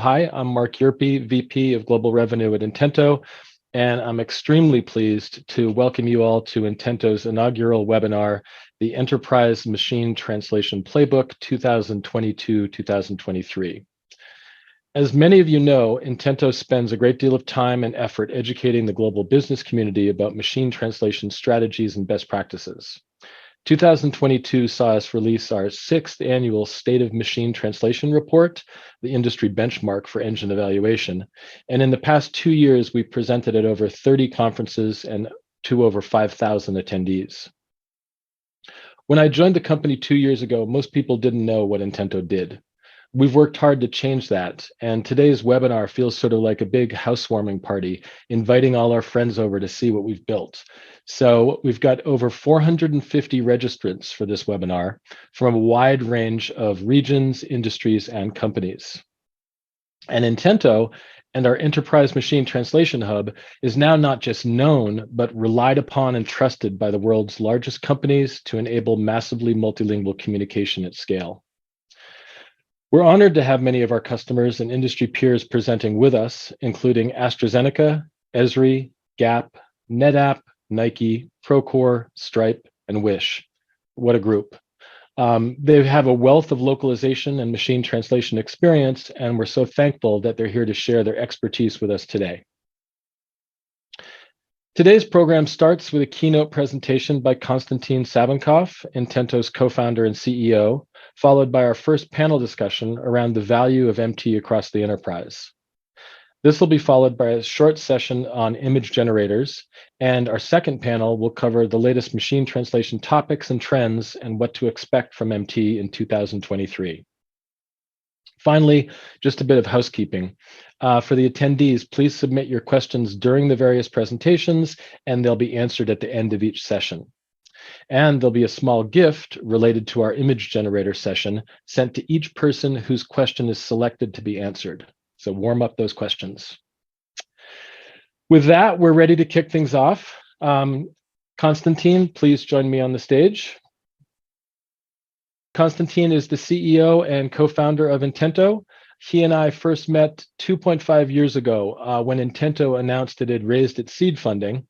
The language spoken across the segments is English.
Hi, I'm Mark Yerpe, VP of Global Revenue at Intento, and I'm extremely pleased to welcome you all to Intento's inaugural webinar, the Enterprise Machine Translation Playbook 2022-2023. As many of you know, Intento spends a great deal of time and effort educating the global business community about machine translation strategies and best practices. 2022 saw us release our 6th annual State of Machine Translation Report, the industry benchmark for engine evaluation. And in the past 2 years, we presented at over 30 conferences and to over 5,000 attendees. When I joined the company 2 years ago, most people didn't know what Intento did. We've worked hard to change that, and today's webinar feels sort of like a big housewarming party, inviting all our friends over to see what we've built. So we've got over 450 registrants for this webinar from a wide range of regions, industries, and companies. And Intento and our Enterprise Machine Translation Hub is now not just known, but relied upon and trusted by the world's largest companies to enable massively multilingual communication at scale. We're honored to have many of our customers and industry peers presenting with us, including AstraZeneca, Esri, Gap, Netapp, Nike, Procore, Stripe, and Wish. What a group. They have a wealth of localization and machine translation experience, and we're so thankful that they're here to share their expertise with us today. Today's program starts with a keynote presentation by Konstantin Savenkov, Intento's co-founder and CEO, followed by our first panel discussion around the value of MT across the enterprise. This will be followed by a short session on image generators, and our second panel will cover the latest machine translation topics and trends and what to expect from MT in 2023. Finally, just a bit of housekeeping. For the attendees, please submit your questions during the various presentations, and they'll be answered at the end of each session. And there'll be a small gift related to our image generator session sent to each person whose question is selected to be answered. So warm up those questions. With that, we're ready to kick things off. Konstantin, please join me on the stage. Konstantin is the CEO and co-founder of Intento. He and I first met 2.5 years ago when Intento announced it had raised its seed funding.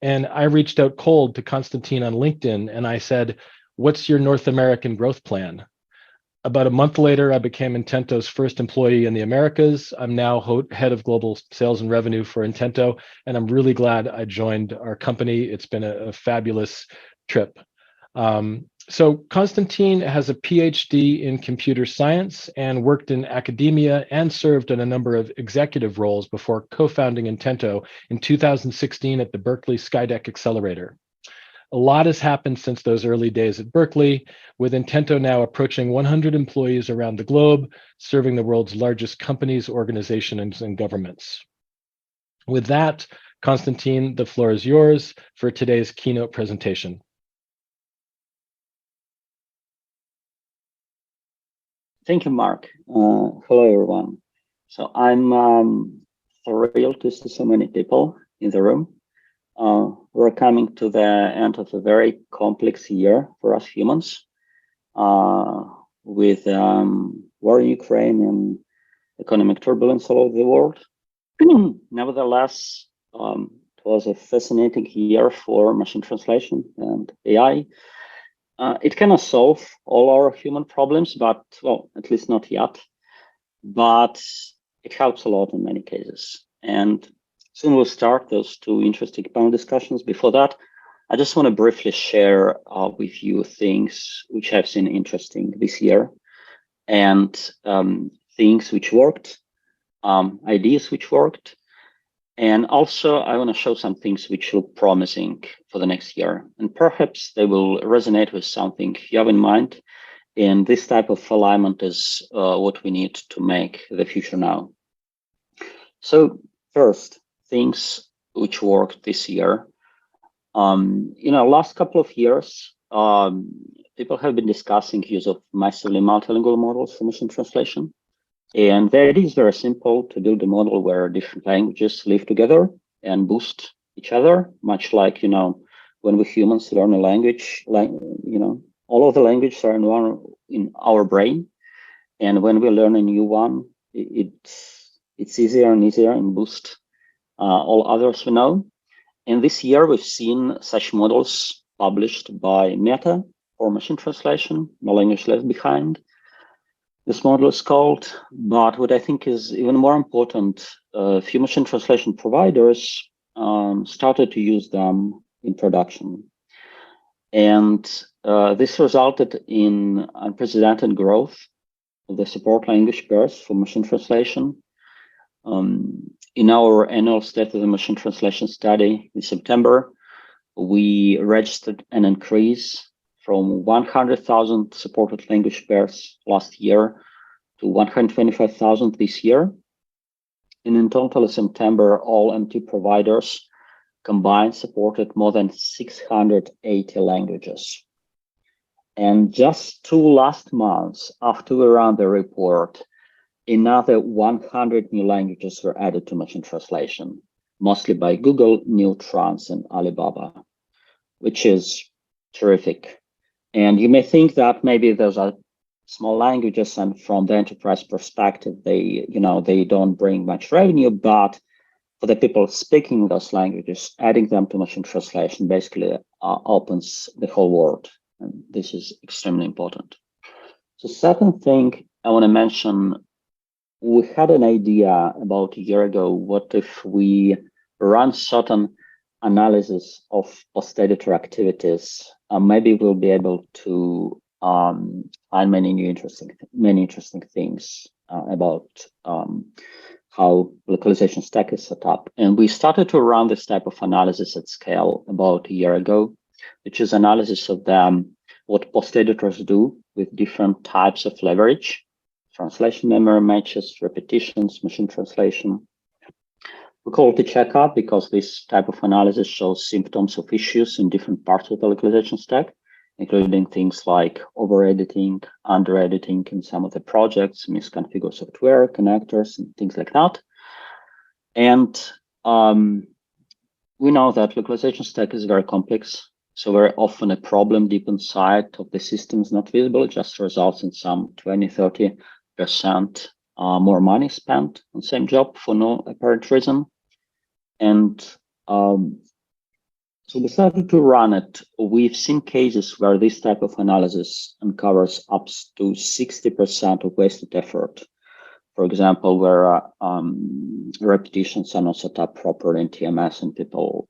And I reached out cold to Konstantin on LinkedIn and I said, "What's your North American growth plan?" About a month later, I became Intento's first employee in the Americas. I'm now head of global sales and revenue for Intento, and I'm really glad I joined our company. It's been a fabulous trip. So Konstantin has a PhD in computer science and worked in academia and served in a number of executive roles before co-founding Intento in 2016 at the Berkeley Skydeck Accelerator. A lot has happened since those early days at Berkeley, with Intento now approaching 100 employees around the globe, serving the world's largest companies, organizations, and governments. With that, Konstantin, the floor is yours for today's keynote presentation. Thank you, Mark. Hello, everyone. So I'm thrilled to see so many people in the room. We're coming to the end of a very complex year for us humans, with war in Ukraine and economic turbulence all over the world. Nevertheless, it was a fascinating year for machine translation and AI. It cannot solve all our human problems, but, well, at least not yet. But it helps a lot in many cases. And soon we'll start those two interesting panel discussions. Before that, I just want to briefly share with you things which I've seen interesting this year, and things which worked, ideas which worked. And also, I want to show some things which look promising for the next year. And perhaps they will resonate with something you have in mind. And this type of alignment is what we need to make the future now. So first, things which worked this year. Last couple of years, people have been discussing use of massively multilingual models for machine translation. And the idea is very simple: to build a model where different languages live together and boost each other, much like, when we humans learn a language, all of the languages are in our brain. And when we learn a new one, it's it's easier and easier and boost all others we know. And this year we've seen such models published by Netapp for machine translation, no language left behind. This model is called, but what I think is even more important, a few machine translation providers started to use them in production. And this resulted in unprecedented growth of the support language pairs for machine translation. In our annual State of the Machine Translation study in September, we registered an increase from 100,000 supported language pairs last year to 125,000 this year. And in total, in September, all MT providers combined supported more than 680 languages. And just 2 last months after we ran the report, another 100 new languages were added to machine translation, mostly by Google, Newtrans, and Alibaba, which is terrific. And you may think that maybe those are small languages, and from the enterprise perspective, they don't bring much revenue, but for the people speaking those languages, adding them to machine translation basically opens the whole world. And this is extremely important. So second thing I want to mention, we had an idea about a year ago, what if we run certain analysis of post-editor activities, maybe we'll be able to find many interesting things about how localization stack is set up. And we started to run this type of analysis at scale about a year ago, which is analysis of what post editors do with different types of leverage, translation memory matches, repetitions, machine translation. We call it a checkup because this type of analysis shows symptoms of issues in different parts of the localization stack, including things like over-editing, under-editing in some of the projects, misconfigured software, connectors, and things like that. And we know that localization stack is very complex. So very often a problem deep inside of the system is not visible. It just results in some 20-30% more money spent on the same job for no apparent reason. And so we started to run it. We've seen cases where this type of analysis uncovers up to 60% of wasted effort. For example, where repetitions are not set up properly in TMS and people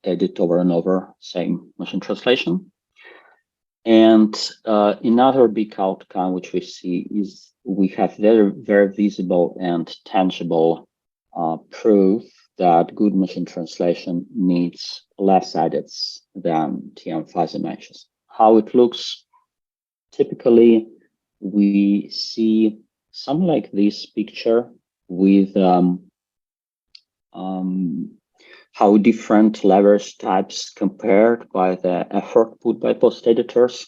edit over and over, same machine translation. And another big outcome which we see is we have very, very visible and tangible proof that good machine translation needs less edits than TM fuzzy matches. How it looks, typically we see something like this picture with how different leverage types compared by the effort put by post editors.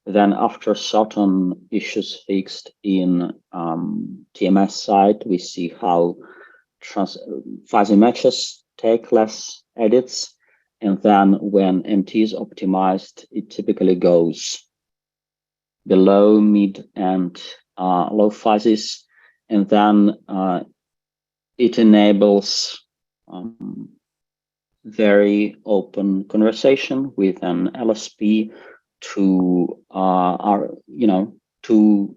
Then after certain issues fixed in TMS side, we see how fuzzy matches take less edits. And then when MT is optimized, it typically goes below, mid, and low fuzzies. And then it enables very open conversation with an LSP to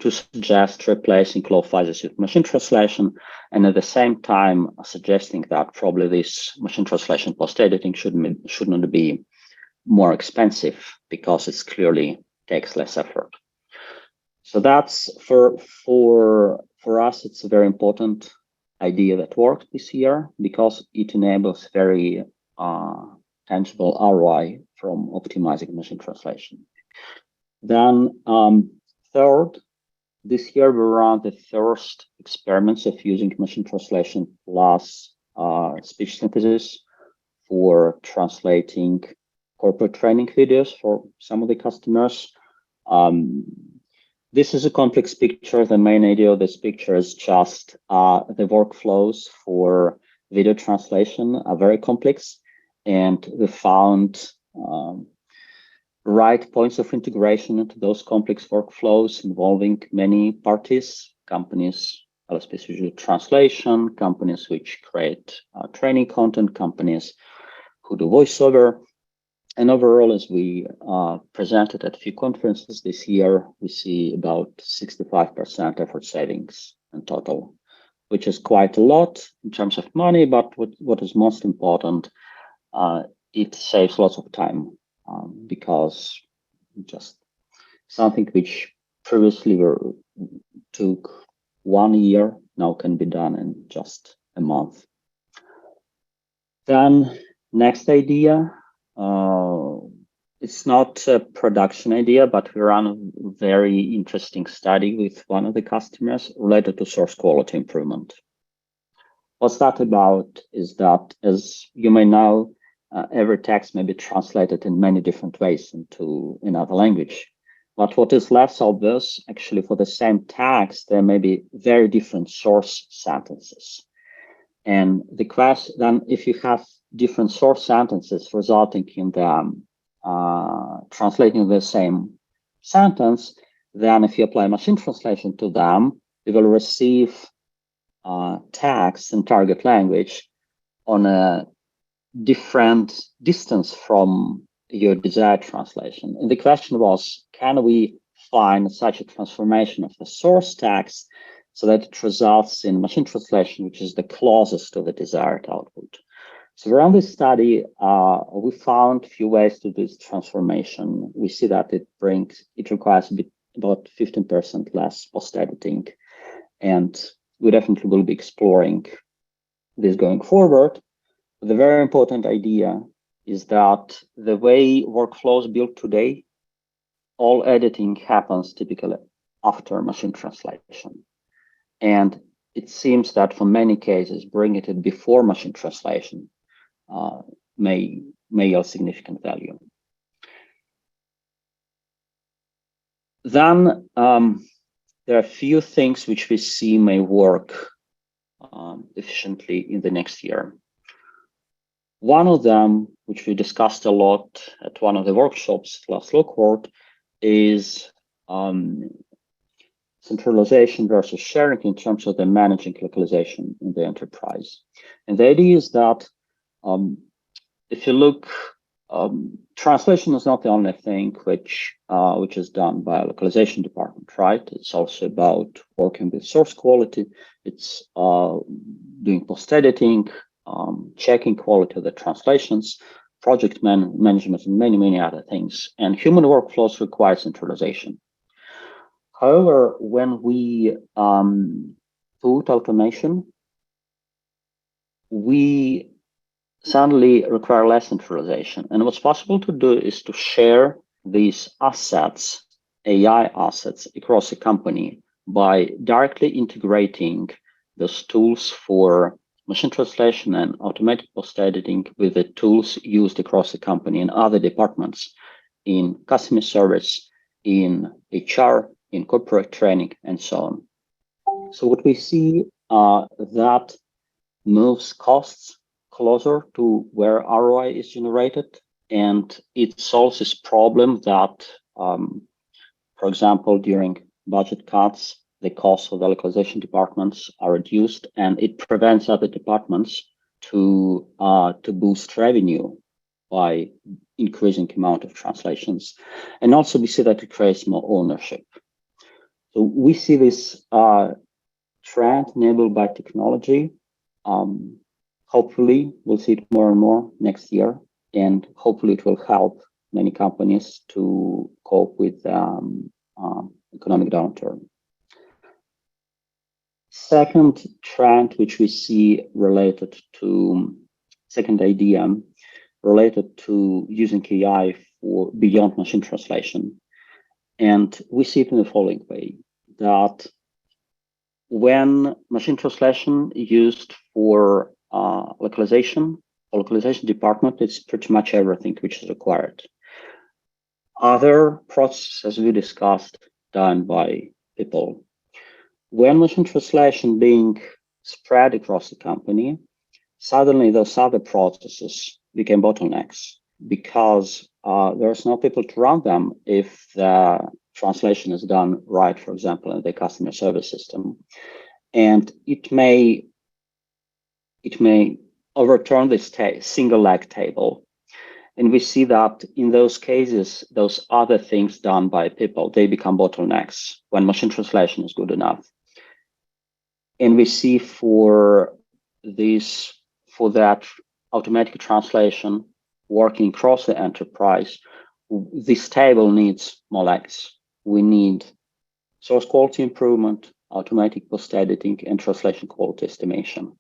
suggest replacing low fuzzies with machine translation, and at the same time suggesting that probably this machine translation post editing should not be more expensive because it clearly takes less effort. So that's for us, it's a very important idea that worked this year because it enables very tangible ROI from optimizing machine translation. Then third, this year we ran the first experiments of using machine translation plus speech synthesis for translating corporate training videos for some of the customers. This is a complex picture. The main idea of this picture is just the workflows for video translation are very complex, and we found right points of integration into those complex workflows involving many parties, companies, LSPs which do translation, companies which create training content, companies who do voiceover. And overall, as we presented at a few conferences this year, we see about 65% effort savings in total, which is quite a lot in terms of money, but what is most important, it saves lots of time because just something which previously took 1 year now can be done in just a month. Then next idea, it's not a production idea, but we ran a very interesting study with one of the customers related to source quality improvement. What's that about is that, as you may know, every text may be translated in many different ways into another language. But what is less obvious, actually, for the same text, there may be very different source sentences. And the question, then if you have different source sentences resulting in them translating the same sentence, then if you apply machine translation to them, you will receive text in target language on a different distance from your desired translation. And the question was, can we find such a transformation of the source text so that it results in machine translation, which is the closest to the desired output? So around this study, we found a few ways to do this transformation. We see that it requires about 15% less post-editing, and we definitely will be exploring this going forward. The very important idea is that the way workflows built today, all editing happens typically after machine translation. And it seems that for many cases, bringing it before machine translation may yield significant value. Then there are a few things which we see may work efficiently in the next year. One of them, which we discussed a lot at one of the workshops last cohort, is centralization versus sharing in terms of the managing localization in the enterprise. And the idea is that if you look, translation is not the only thing which is done by a localization department, right? It's also about working with source quality. It's doing post-editing, checking quality of the translations, project management, and many, many other things. And human workflows require centralization. However, when we put automation, we suddenly require less centralization. And what's possible to do is to share these assets, AI assets, across a company by directly integrating those tools for machine translation and automated post-editing with the tools used across the company in other departments, in customer service, in HR, in corporate training, and so on. So what we see that moves costs closer to where ROI is generated, and it solves this problem that, for example, during budget cuts, the costs of the localization departments are reduced, and it prevents other departments to boost revenue by increasing the amount of translations. And also we see that it creates more ownership. So we see this trend enabled by technology. Hopefully we'll see it more and more next year, and hopefully it will help many companies to cope with economic downturn. Second trend, which we see related to, second idea, related to using AI for beyond machine translation. And we see it in the following way, that when machine translation used for localization department, it's pretty much everything which is required. Other processes, as we discussed, done by people. When machine translation being spread across the company, suddenly those other processes became bottlenecks because there's no people to run them if the translation is done right, for example, in the customer service system. and it may overturn this single leg table. And we see that in those cases, those other things done by people, they become bottlenecks when machine translation is good enough. And we see for that automatic translation working across the enterprise, this table needs more legs. We need source quality improvement, automatic post-editing, and translation quality estimation.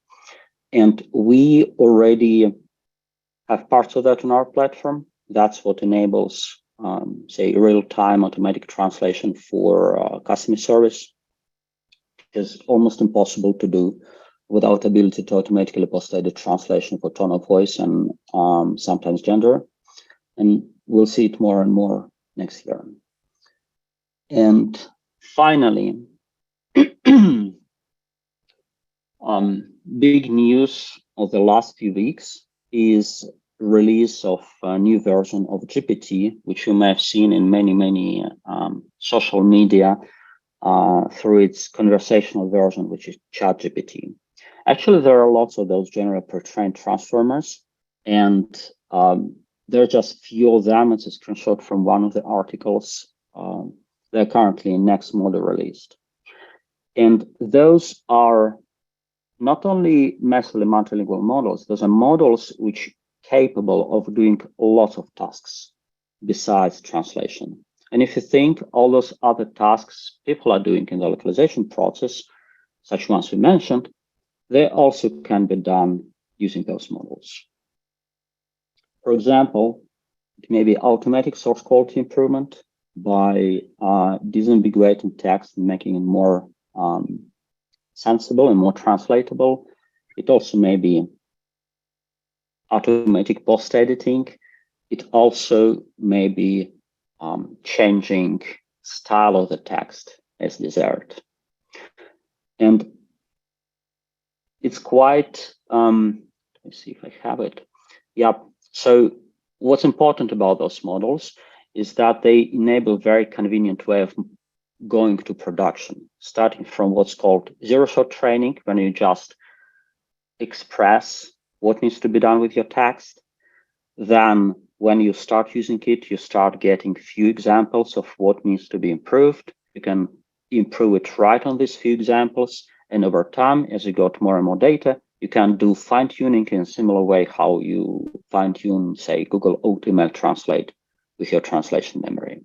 And we already have parts of that on our platform. That's what enables, say, real-time automatic translation for customer service. It's almost impossible to do without ability to automatically post-edit translation for tone of voice and sometimes gender. And we'll see it more and more next year. And finally, big news of the last few weeks is release of a new version of GPT, which you may have seen in many social media through its conversational version, which is ChatGPT. Actually, there are lots of those general pre-trained transformers, and there are just few of them. It's a screenshot from one of the articles. They're currently in next model released. And those are not only massively multilingual models, those are models which are capable of doing lots of tasks besides translation. And if you think all those other tasks people are doing in the localization process, such ones we mentioned, they also can be done using those models. For example, it may be automatic source quality improvement by disambiguating text and making it more sensible and more translatable. It also may be automatic post editing. It also may be changing style of the text as desired. And it's quite, let me see if I have it. Yeah, so what's important about those models is that they enable a very convenient way of going to production, starting from what's called zero-shot training, when you just express what needs to be done with your text. Then when you start using it, you start getting few examples of what needs to be improved. You can improve it right on these few examples. And over time, as you got more and more data, you can do fine-tuning in a similar way how you fine-tune, say, Google AutoML Translate with your translation memory.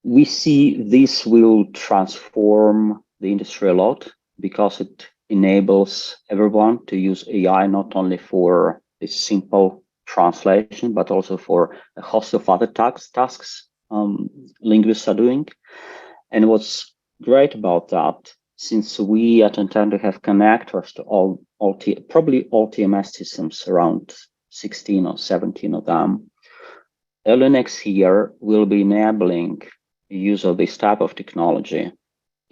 We see this will transform the industry a lot because it enables everyone to use AI not only for this simple translation, but also for a host of other tasks linguists are doing. And what's great about that, since we at Intento have connectors to probably all TMS systems, around 16 or 17 of them, early next year we'll be enabling the use of this type of technology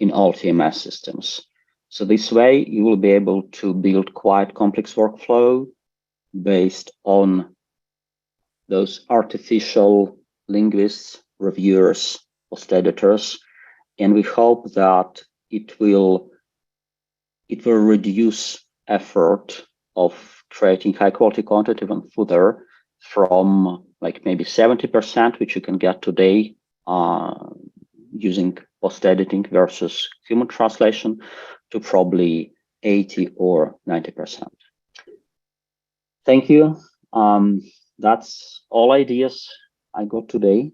in all TMS systems. So this way you will be able to build quite complex workflow based on those artificial linguists, reviewers, post editors, and we hope that it will reduce effort of creating high quality content even further from like maybe 70%, which you can get today using post editing versus human translation, to probably 80 or 90%. Thank you. That's all ideas I got today.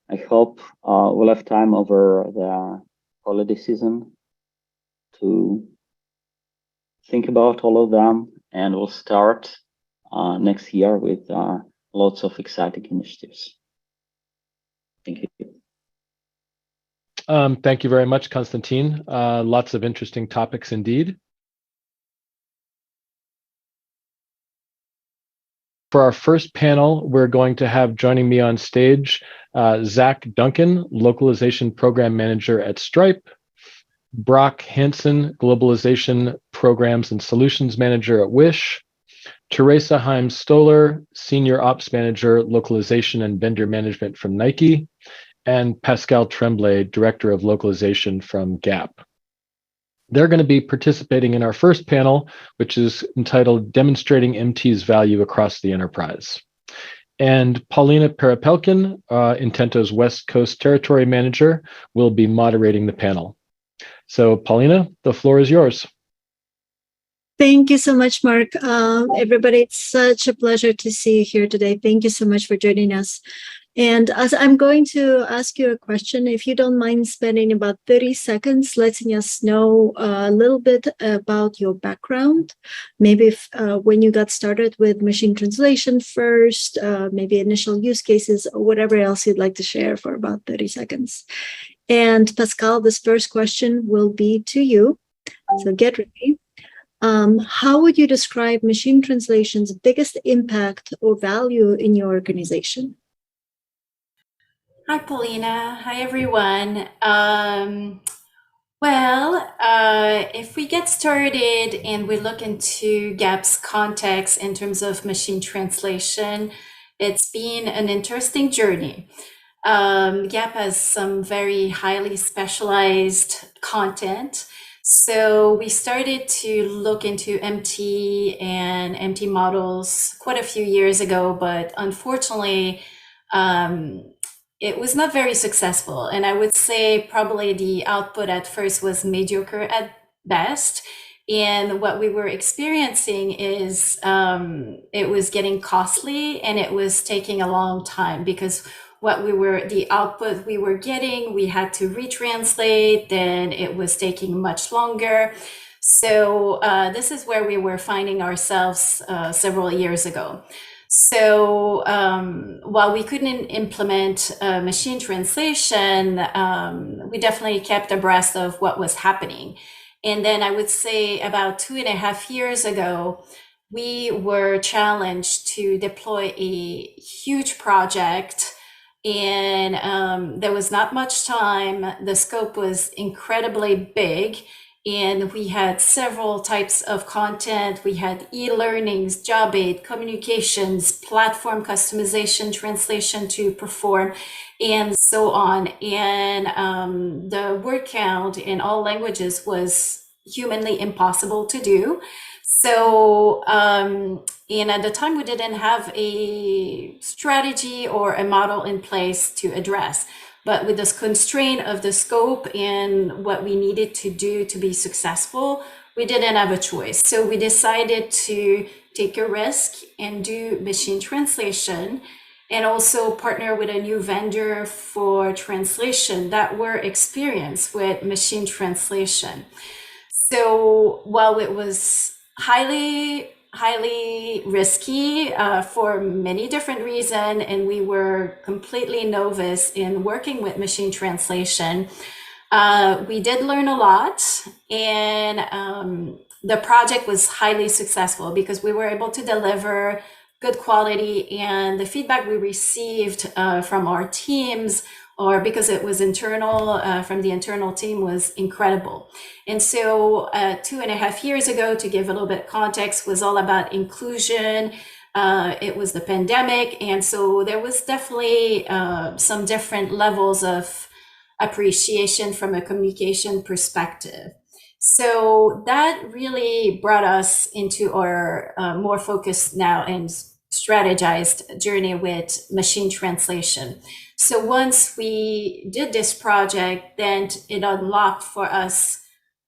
I hope we'll have time over the holiday season to think about all of them, and we'll start next year with lots of exciting initiatives. Thank you. Thank you very much, Konstantin. Lots of interesting topics indeed. For our first panel, we're going to have joining me on stage, Zach Duncan, Localization Program Manager at Stripe, Brock Hansen, Globalization Programs and Solutions Manager at Wish, Theresa Heim-Stohler, Senior Ops Manager, Localization and Vendor Management from Nike, and Pascale Tremblay, Director of Localization from Gap. They're going to be participating in our first panel, which is entitled Demonstrating MT's Value Across the Enterprise. And Paulina Perepelkin, Intento's West Coast Territory Manager, will be moderating the panel. So Paulina, the floor is yours. Thank you so much, Mark. Everybody, it's such a pleasure to see you here today. Thank you so much for joining us. And as I'm going to ask you a question, if you don't mind spending about 30 seconds letting us know a little bit about your background, maybe if, when you got started with machine translation first, maybe initial use cases, or whatever else you'd like to share for about 30 seconds. And Pascale, this first question will be to you, so get ready. How would you describe machine translation's biggest impact or value in your organization? Hi, Paulina. Hi, everyone. If we get started and we look into GAP's context in terms of machine translation, it's been an interesting journey. GAP has some very highly specialized content. So we started to look into MT and MT models quite a few years ago, but unfortunately, it was not very successful. And I would say probably the output at first was mediocre at best. And what we were experiencing is it was getting costly and it was taking a long time because the output we were getting, we had to retranslate, then it was taking much longer. So this is where we were finding ourselves several years ago. So while we couldn't implement machine translation, we definitely kept abreast of what was happening. And then I would say about 2.5 years ago, we were challenged to deploy a huge project. And there was not much time. The scope was incredibly big. And we had several types of content. We had e-learnings, job aid, communications, platform customization, translation to perform, and so on. And the word count in all languages was humanly impossible to do. So, and at the time, we didn't have a strategy or a model in place to address. But with this constraint of the scope and what we needed to do to be successful, we didn't have a choice. So we decided to take a risk and do machine translation and also partner with a new vendor for translation that were experienced with machine translation. So while it was highly risky for many different reasons, and we were completely novice in working with machine translation, we did learn a lot, and the project was highly successful because we were able to deliver good quality, and the feedback we received from our teams, or because it was internal, from the internal team, was incredible. And so 2.5 years ago, to give a little bit of context, was all about inclusion. It was the pandemic. And so there was definitely some different levels of appreciation from a communication perspective. So that really brought us into our more focused now and strategized journey with machine translation. So once we did this project, then it unlocked for us,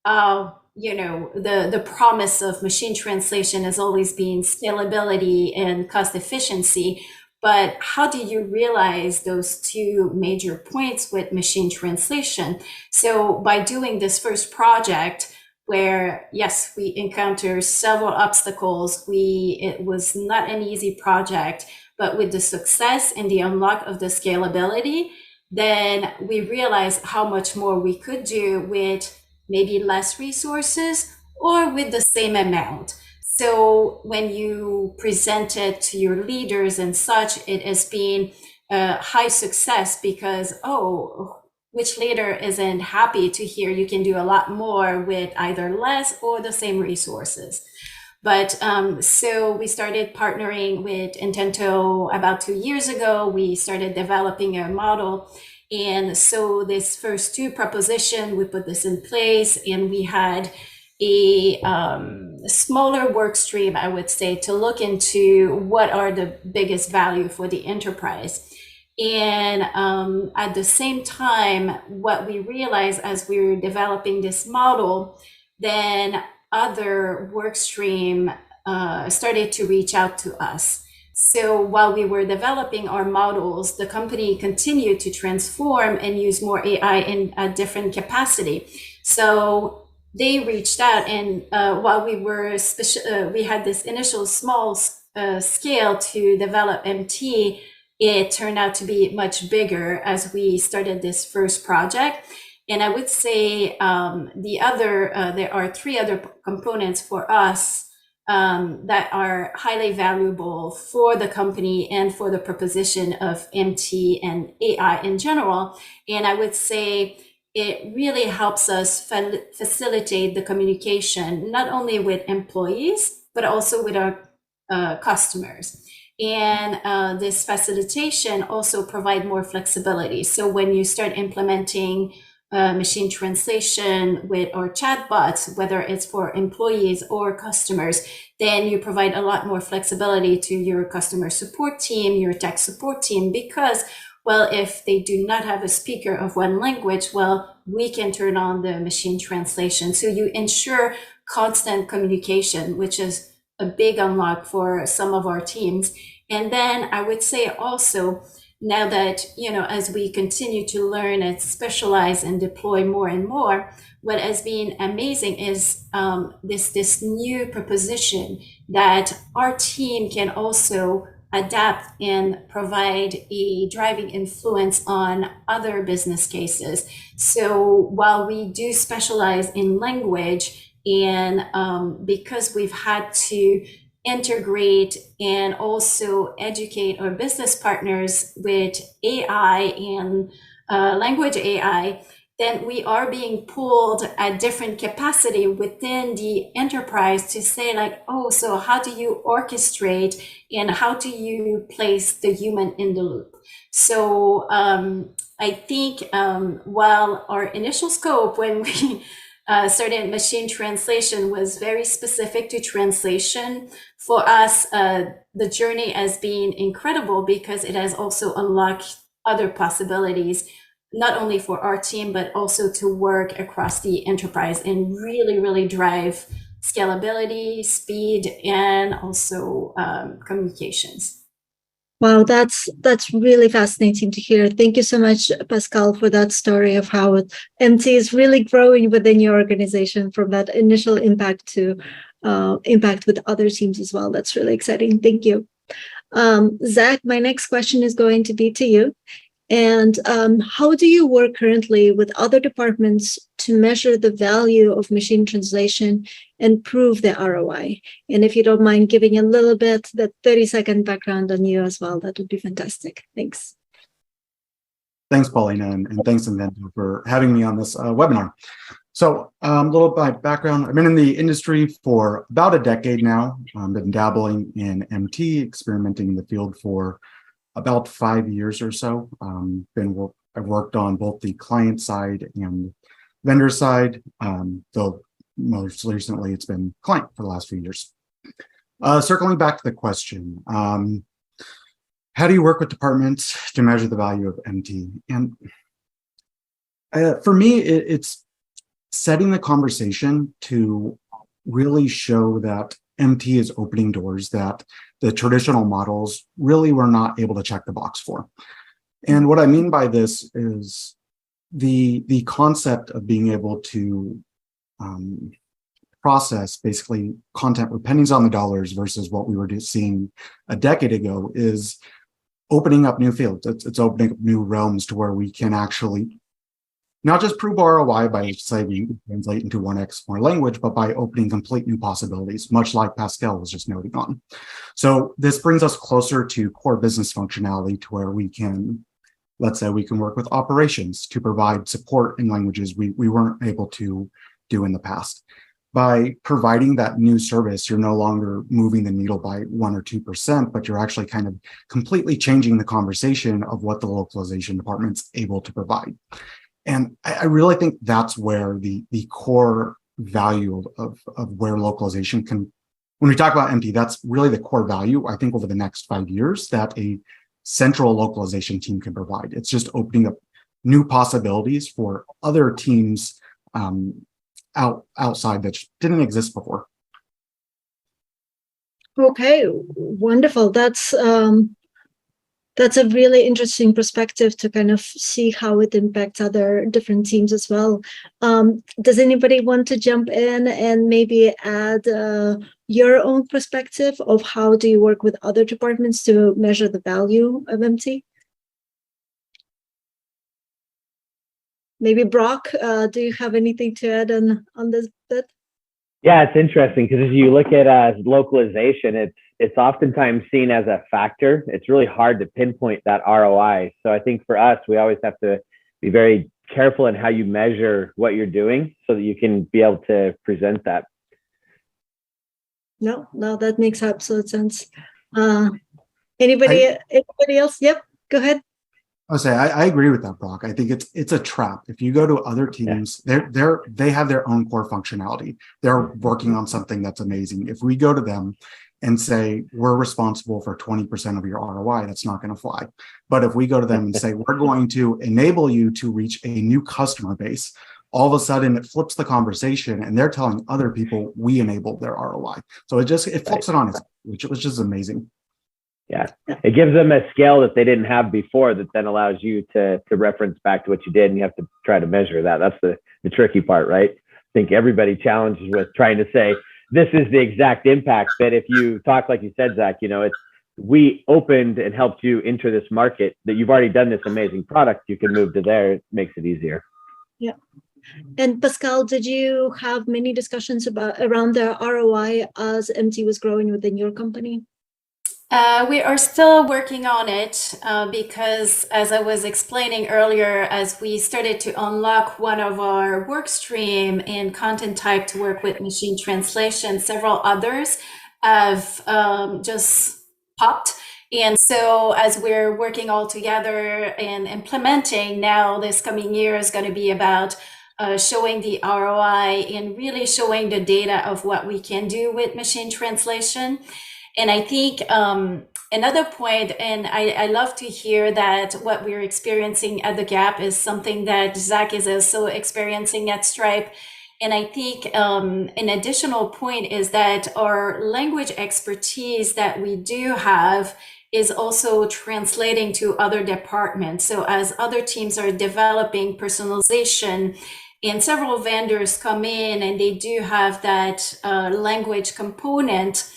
the promise of machine translation has always been scalability and cost efficiency. But how do you realize those two major points with machine translation? So by doing this first project, where yes, we encountered several obstacles, it was not an easy project, but with the success and the unlock of the scalability, then we realized how much more we could do with maybe less resources or with the same amount. So when you present it to your leaders and such, it has been a high success because, which leader isn't happy to hear you can do a lot more with either less or the same resources? But so we started partnering with Intento about 2 years ago. We started developing a model. And so this first two proposition, we put this in place, and we had a smaller work stream, I would say, to look into what are the biggest value for the enterprise. And at the same time, what we realized as we were developing this model, then other work stream started to reach out to us. So while we were developing our models, the company continued to transform and use more AI in a different capacity. So they reached out, and while we were we had this initial small scale to develop MT, it turned out to be much bigger as we started this first project. And I would say there are three other components for us that are highly valuable for the company and for the proposition of MT and AI in general. And I would say it really helps us facilitate the communication, not only with employees, but also with our customers. And this facilitation also provide more flexibility. So when you start implementing machine translation with our chatbots, whether it's for employees or customers, then you provide a lot more flexibility to your customer support team, your tech support team, because, well, if they do not have a speaker of one language, well, we can turn on the machine translation. So you ensure constant communication, which is a big unlock for some of our teams. And then I would say also, now that, as we continue to learn and specialize and deploy more and more, what has been amazing is this new proposition that our team can also adapt and provide a driving influence on other business cases. So while we do specialize in language, and because we've had to integrate and also educate our business partners with AI and language AI, then we are being pulled at different capacity within the enterprise to say like, oh, so how do you orchestrate and how do you place the human in the loop? So I think while our initial scope when we started machine translation was very specific to translation, for us, the journey has been incredible because it has also unlocked other possibilities, not only for our team, but also to work across the enterprise and really, really drive scalability, speed, and also communications. Wow, that's really fascinating to hear. Thank you so much, Pascale, for that story of how MT is really growing within your organization from that initial impact to impact with other teams as well. That's really exciting. Thank you. Zach, my next question is going to be to you. And how do you work currently with other departments to measure the value of machine translation and prove the ROI? And if you don't mind giving a little bit, that 30-second background on you as well, that would be fantastic. Thanks. Thanks, Paulina, and thanks, Intento, for having me on this webinar. So a little by background, I've been in the industry for about a decade now. I've been dabbling in MT, experimenting in the field for about 5 years or so. I've worked on both the client side and vendor side, though most recently it's been client for the last few years. Circling back to the question, how do you work with departments to measure the value of MT? And for me, it's setting the conversation to really show that MT is opening doors that the traditional models really were not able to check the box for. And what I mean by this is the concept of being able to process basically content with pennies on the dollars versus what we were seeing a decade ago is opening up new fields. It's opening up new realms to where we can actually not just prove ROI by saying we translate into 1x more language, but by opening complete new possibilities, much like Pascale was just noting on. So this brings us closer to core business functionality to where we can, let's say we can work with operations to provide support in languages we weren't able to do in the past. by providing that new service, you're no longer moving the needle by 1 or 2%, but you're actually kind of completely changing the conversation of what the localization department's able to provide. And I really think that's where the core value of where localization can, when we talk about MT, that's really the core value, I think, over the next 5 years that a central localization team can provide. It's just opening up new possibilities for other teams outside that didn't exist before. Okay, wonderful. That's a really interesting perspective to kind of see how it impacts other different teams as well. Does anybody want to jump in and maybe add your own perspective of how do you work with other departments to measure the value of MT? Maybe Brock, do you have anything to add on this bit? Yeah, it's interesting because as you look at localization, it's oftentimes seen as a factor. It's really hard to pinpoint that ROI. So I think for us, we always have to be very careful in how you measure what you're doing so that you can be able to present that. No, that makes absolute sense. Anybody else? Yep, go ahead. I agree with that, Brock. I think it's a trap. If you go to other teams, they have their own core functionality. They're working on something that's amazing. If we go to them and say, we're responsible for 20% of your ROI, that's not going to fly. But if we go to them and say, we're going to enable you to reach a new customer base, all of a sudden it flips the conversation and they're telling other people we enabled their ROI. So it flips it on its, which was just amazing. Yeah, it gives them a scale that they didn't have before that then allows you to reference back to what you did, and you have to try to measure that. That's the tricky part, right? I think everybody challenges with trying to say, this is the exact impact. But if you talk like you said, Zach, we opened and helped you enter this market that you've already done this amazing product, you can move to there. It makes it easier. Yeah. And Pascale, did you have many discussions around the ROI as MT was growing within your company? We are still working on it because, as I was explaining earlier, as we started to unlock one of our work stream in content type to work with machine translation, several others have just popped. And so as we're working all together and implementing now, this coming year is going to be about showing the ROI and really showing the data of what we can do with machine translation. And I think another point, and I love to hear that what we're experiencing at the Gap is something that Zach is also experiencing at Stripe. And I think an additional point is that our language expertise that we do have is also translating to other departments. So as other teams are developing personalization and several vendors come in and they do have that language component,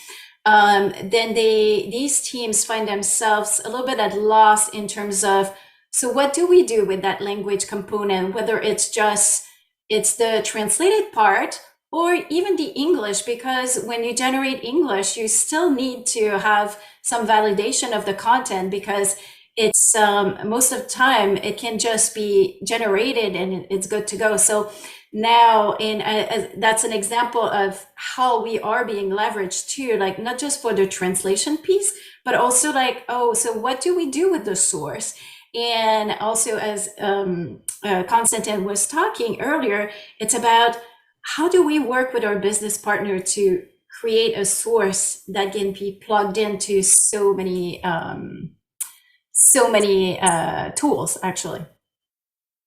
then these teams find themselves a little bit at loss in terms of, so what do we do with that language component, whether it's the translated part or even the English, because when you generate English, you still need to have some validation of the content because it's most of the time it can just be generated and it's good to go. So now, that's an example of how we are being leveraged too, like not just for the translation piece, but also like, so what do we do with the source? And also, as Konstantin was talking earlier, it's about how do we work with our business partner to create a source that can be plugged into so many tools, actually.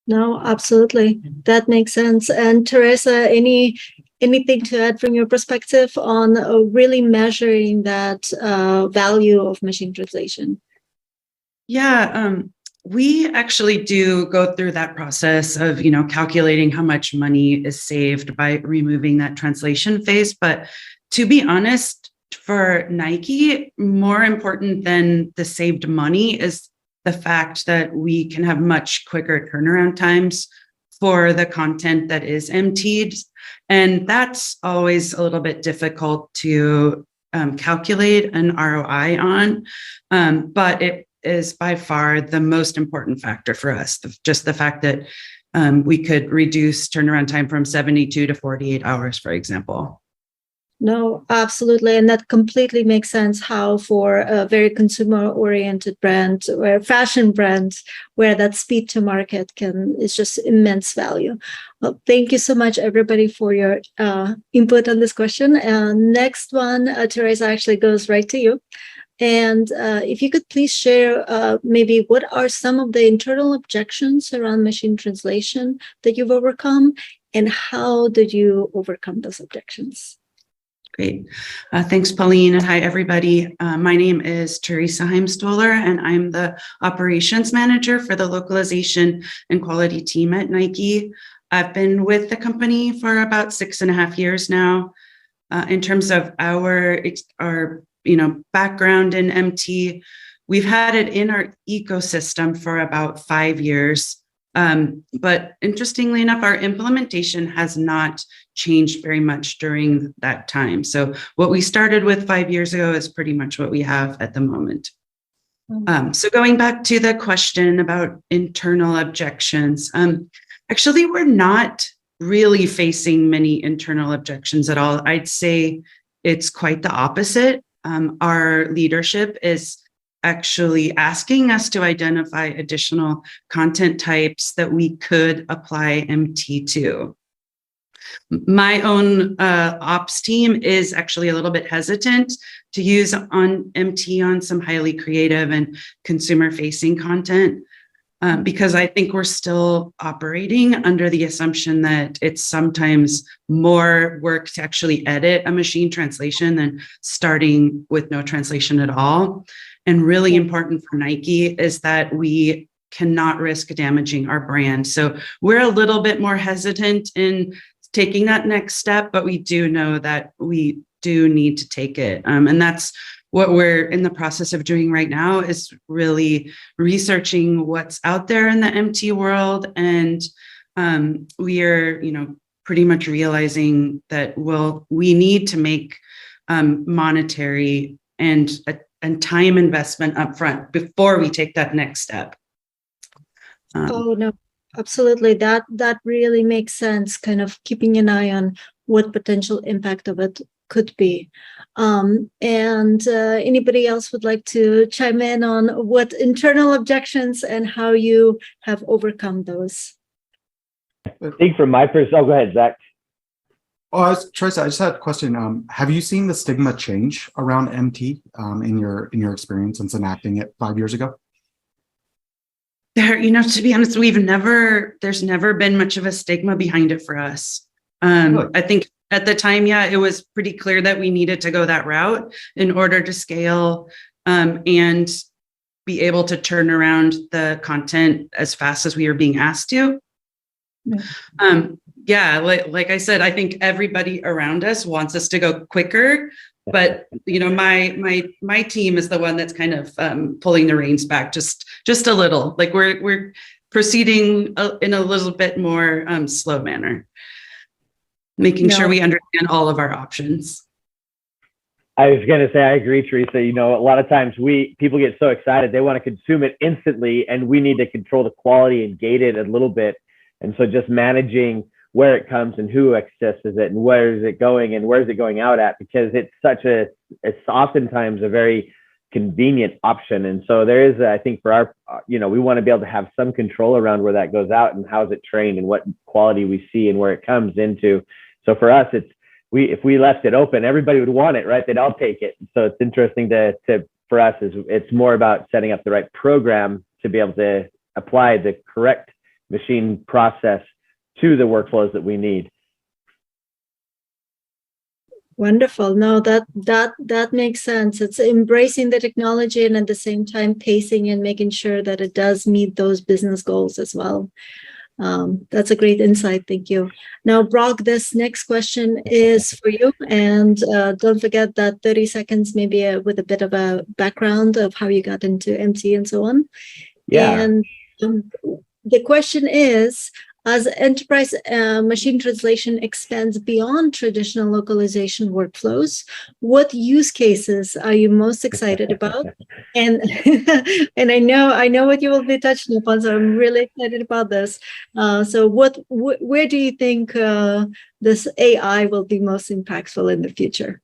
No, absolutely. That makes sense. And Theresa, anything to add from your perspective on really measuring that value of machine translation? Yeah, we actually do go through that process of, calculating how much money is saved by removing that translation phase. But to be honest, for Nike, more important than the saved money is the fact that we can have much quicker turnaround times for the content that is MT'd. And that's always a little bit difficult to calculate an ROI on. But it is by far the most important factor for us. Just the fact that we could reduce turnaround time from 72 to 48 hours, for example. No, absolutely. And that completely makes sense how for a very consumer-oriented brand or fashion brand, where that speed to market is just immense value. Well, thank you so much, everybody, for your input on this question. Next one, Theresa, actually goes right to you. And if you could please share maybe what are some of the internal objections around machine translation that you've overcome, and how did you overcome those objections? Great. Thanks, Pauline. And hi, everybody. My name is Theresa Heim-Stohler, and I'm the operations manager for the localization and quality team at Nike. I've been with the company for about 6.5 years now. In terms of our background in MT, we've had it in our ecosystem for about 5 years. But interestingly enough, our implementation has not changed very much during that time. So what we started with 5 years ago is pretty much what we have at the moment. So going back to the question about internal objections, actually, we're not really facing many internal objections at all. I'd say it's quite the opposite. Our leadership is actually asking us to identify additional content types that we could apply MT to. My own ops team is actually a little bit hesitant to use on MT on some highly creative and consumer-facing content because I think we're still operating under the assumption that it's sometimes more work to actually edit a machine translation than starting with no translation at all. And really important for Nike is that we cannot risk damaging our brand. So we're a little bit more hesitant in taking that next step, but we do know that we do need to take it. And that's what we're in the process of doing right now, is really researching what's out there in the MT world. And we are, pretty much realizing that, we need to make monetary and time investment upfront before we take that next step. Oh, no, absolutely. That really makes sense, kind of keeping an eye on what potential impact of it could be. And anybody else would like to chime in on what internal objections and how you have overcome those? I think from my perspective, go ahead, Zach. Theresa, I just had a question. Have you seen the stigma change around MT in your experience since enacting it 5 years ago? To be honest, there's never been much of a stigma behind it for us. Really? I think at the time, it was pretty clear that we needed to go that route in order to scale and be able to turn around the content as fast as we were being asked to. Like I said, I think everybody around us wants us to go quicker, but my team is the one that's kind of pulling the reins back just a little. Like we're proceeding in a little bit more slow manner, making sure we understand all of our options. I was going to say, I agree, Theresa. A lot of times people get so excited, they want to consume it instantly, and we need to control the quality and gate it a little bit. And so just managing where it comes and who accesses it and where is it going and where is it going out at, because it's oftentimes a very convenient option. And so there is, I think for our, we want to be able to have some control around where that goes out and how is it trained and what quality we see and where it comes into. So for us, if we left it open, everybody would want it, right? They'd all take it. So it's interesting for us, it's more about setting up the right program to be able to apply the correct machine process to the workflows that we need. Wonderful. No, that makes sense. It's embracing the technology and at the same time pacing and making sure that it does meet those business goals as well. That's a great insight. Thank you. Now, Brock, this next question is for you. And don't forget that 30 seconds, maybe with a bit of a background of how you got into MT and so on. Yeah. And the question is, as enterprise machine translation expands beyond traditional localization workflows, what use cases are you most excited about? And and I know what you will be touching upon, so I'm really excited about this. So where do you think this AI will be most impactful in the future?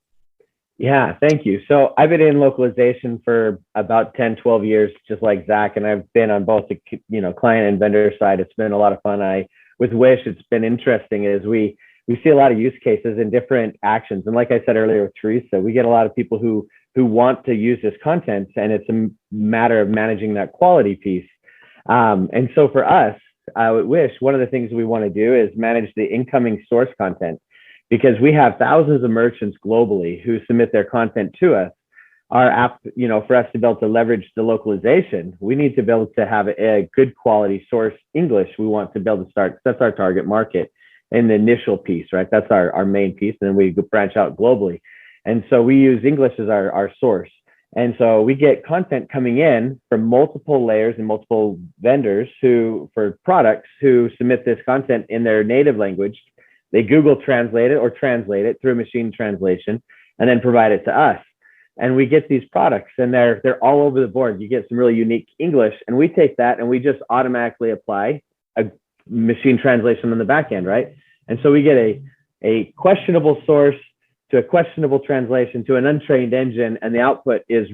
Yeah, thank you. So I've been in localization for about 10, 12 years, just like Zach, and I've been on both the client and vendor side. It's been a lot of fun. With Wish, it's been interesting as we see a lot of use cases and different actions. And like I said earlier with Theresa, we get a lot of people who want to use this content, and it's a matter of managing that quality piece. And so for us, at Wish, one of the things we want to do is manage the incoming source content, because we have thousands of merchants globally who submit their content to us. Our app, for us to be able to leverage the localization, we need to be able to have a good quality source English. We want to be able to start, that's our target market in the initial piece, right? That's our main piece. And then we branch out globally. And so we use English as our source. And so we get content coming in from multiple layers and multiple vendors for products who submit this content in their native language. They Google translate it or translate it through machine translation and then provide it to us. And we get these products and they're all over the board. You get some really unique English, and we take that and we just automatically apply a machine translation on the back end, right? And so we get a questionable source to a questionable translation to an untrained engine, and the output is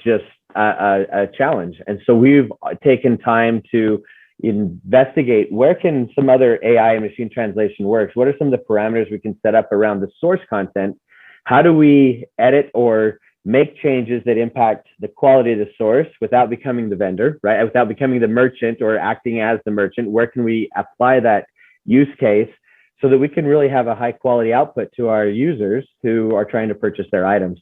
just a challenge. And so we've taken time to investigate where can some other AI and machine translation works. What are some of the parameters we can set up around the source content? How do we edit or make changes that impact the quality of the source without becoming the vendor, right? Without becoming the merchant or acting as the merchant? Where can we apply that use case so that we can really have a high quality output to our users who are trying to purchase their items?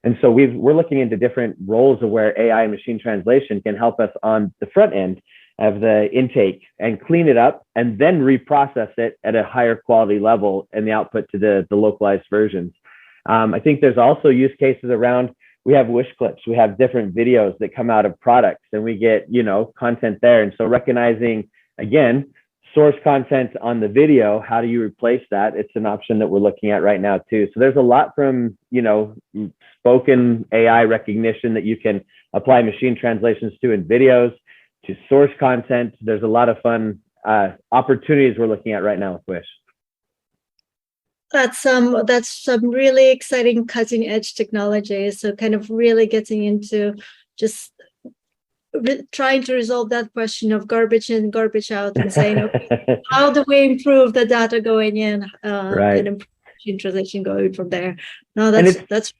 And so we're looking into different roles of where AI and machine translation can help us on the front end of the intake and clean it up and then reprocess it at a higher quality level and the output to the localized versions. I think there's also use cases around, we have wish clips, we have different videos that come out of products, and we get, content there. And so recognizing, again, source content on the video, how do you replace that? It's an option that we're looking at right now too. So there's a lot from, spoken AI recognition that you can apply machine translations to in videos, to source content. There's a lot of fun opportunities we're looking at right now with Wish. That's some really exciting cutting edge technology. So kind of really getting into just trying to resolve that question of garbage in, garbage out, and saying, okay, how do we improve the data going in and improve machine translation going from there? No, that's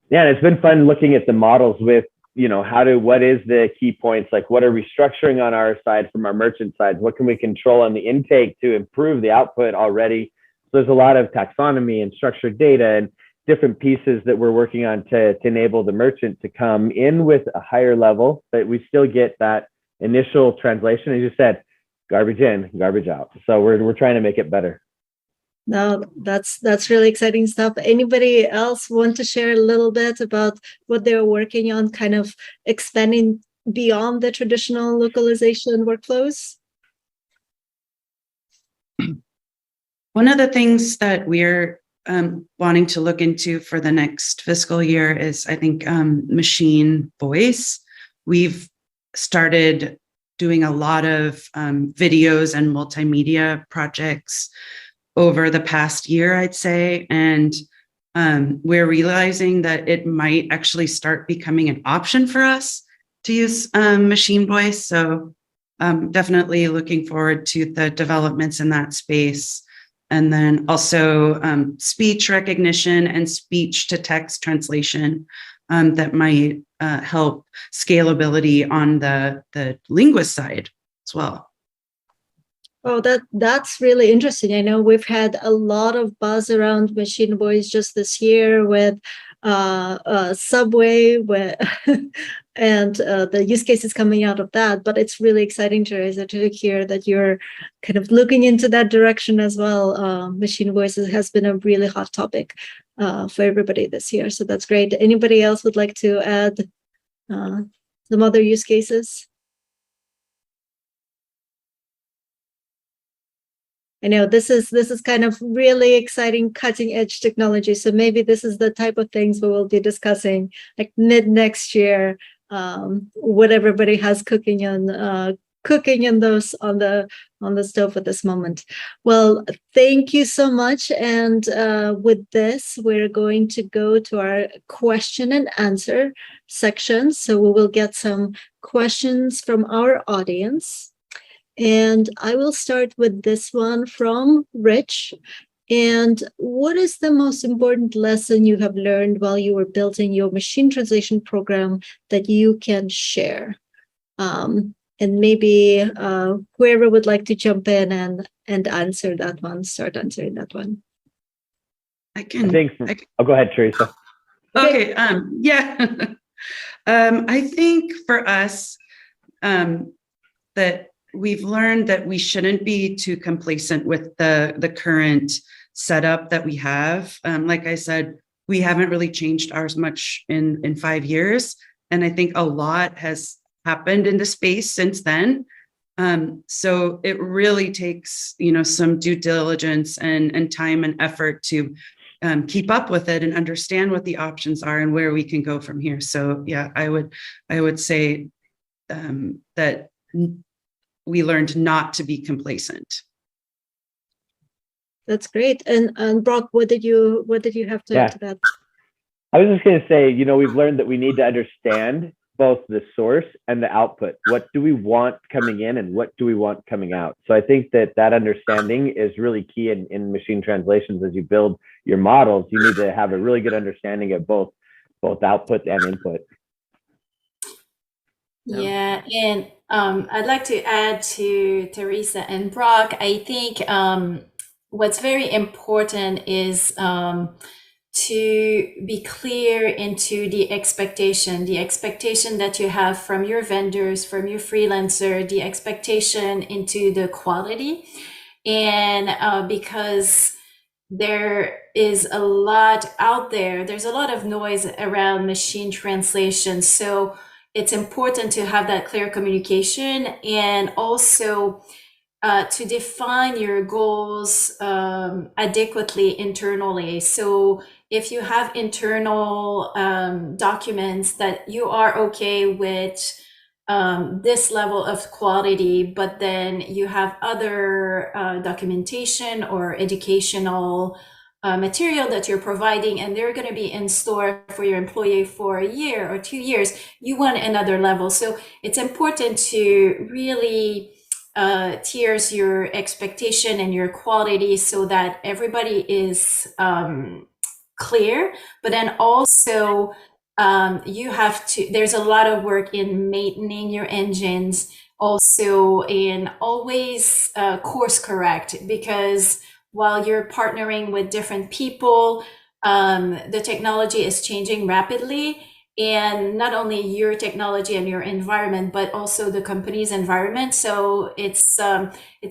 yeah, and it's been fun looking at the models with, what is the key points? Like, what are we structuring on our side from our merchant side? What can we control on the intake to improve the output already? So there's a lot of taxonomy and structured data and different pieces that we're working on to enable the merchant to come in with a higher level, but we still get that initial translation. As you said, garbage in, garbage out. So we're trying to make it better. No, that's really exciting stuff. Anybody else want to share a little bit about what they're working on, kind of expanding beyond the traditional localization workflows? One of the things that we're wanting to look into for the next fiscal year is, I think, machine voice. We've started doing a lot of videos and multimedia projects over the past year, I'd say. And we're realizing that it might actually start becoming an option for us to use machine voice. So definitely looking forward to the developments in that space. And then also speech recognition and speech to text translation that might help scalability on the linguist side as well. Oh, that's really interesting. I know we've had a lot of buzz around machine voice just this year with Subway and the use cases coming out of that. But it's really exciting, Theresa, to hear that you're kind of looking into that direction as well. Machine voices has been a really hot topic for everybody this year. So that's great. Anybody else would like to add some other use cases? I know this is kind of really exciting, cutting edge technology. So maybe this is the type of things we will be discussing like mid next year. What everybody has cooking in those on the stove at this moment. Well, thank you so much. And with this, we're going to go to our question and answer section. So we will get some questions from our audience. And I will start with this one from Rich. And what is the most important lesson you have learned while you were building your machine translation program that you can share? And maybe whoever would like to jump in and answer that one, start answering that one. I'll go ahead, Theresa. Okay. Yeah. I think for us that we've learned that we shouldn't be too complacent with the current setup that we have. Like I said, we haven't really changed ours much in 5 years. And I think a lot has happened in the space since then. So it really takes, some due diligence and time and effort to keep up with it and understand what the options are and where we can go from here. So yeah, I would say that we learned not to be complacent. That's great. And Brock, what did you have to add to that? I was just going to say, we've learned that we need to understand both the source and the output. What do we want coming in and what do we want coming out? So I think that understanding is really key in machine translations. As you build your models, you need to have a really good understanding of both output and input. Yeah, and I'd like to add to Theresa and Brock. I think what's very important is to be clear into the expectation that you have from your vendors, from your freelancer, the expectation into the quality. And because there is a lot out there, there's a lot of noise around machine translation. So it's important to have that clear communication and also to define your goals adequately internally. So if you have internal documents that you are okay with this level of quality, but then you have other documentation or educational material that you're providing and they're going to be in store for your employee for a year or 2 years, you want another level. So it's important to really tiers your expectation and your quality so that everybody is clear, but then also you have to, there's a lot of work in maintaining your engines, also in always course correct, because while you're partnering with different people, the technology is changing rapidly, and not only your technology and your environment, but also the company's environment. So it's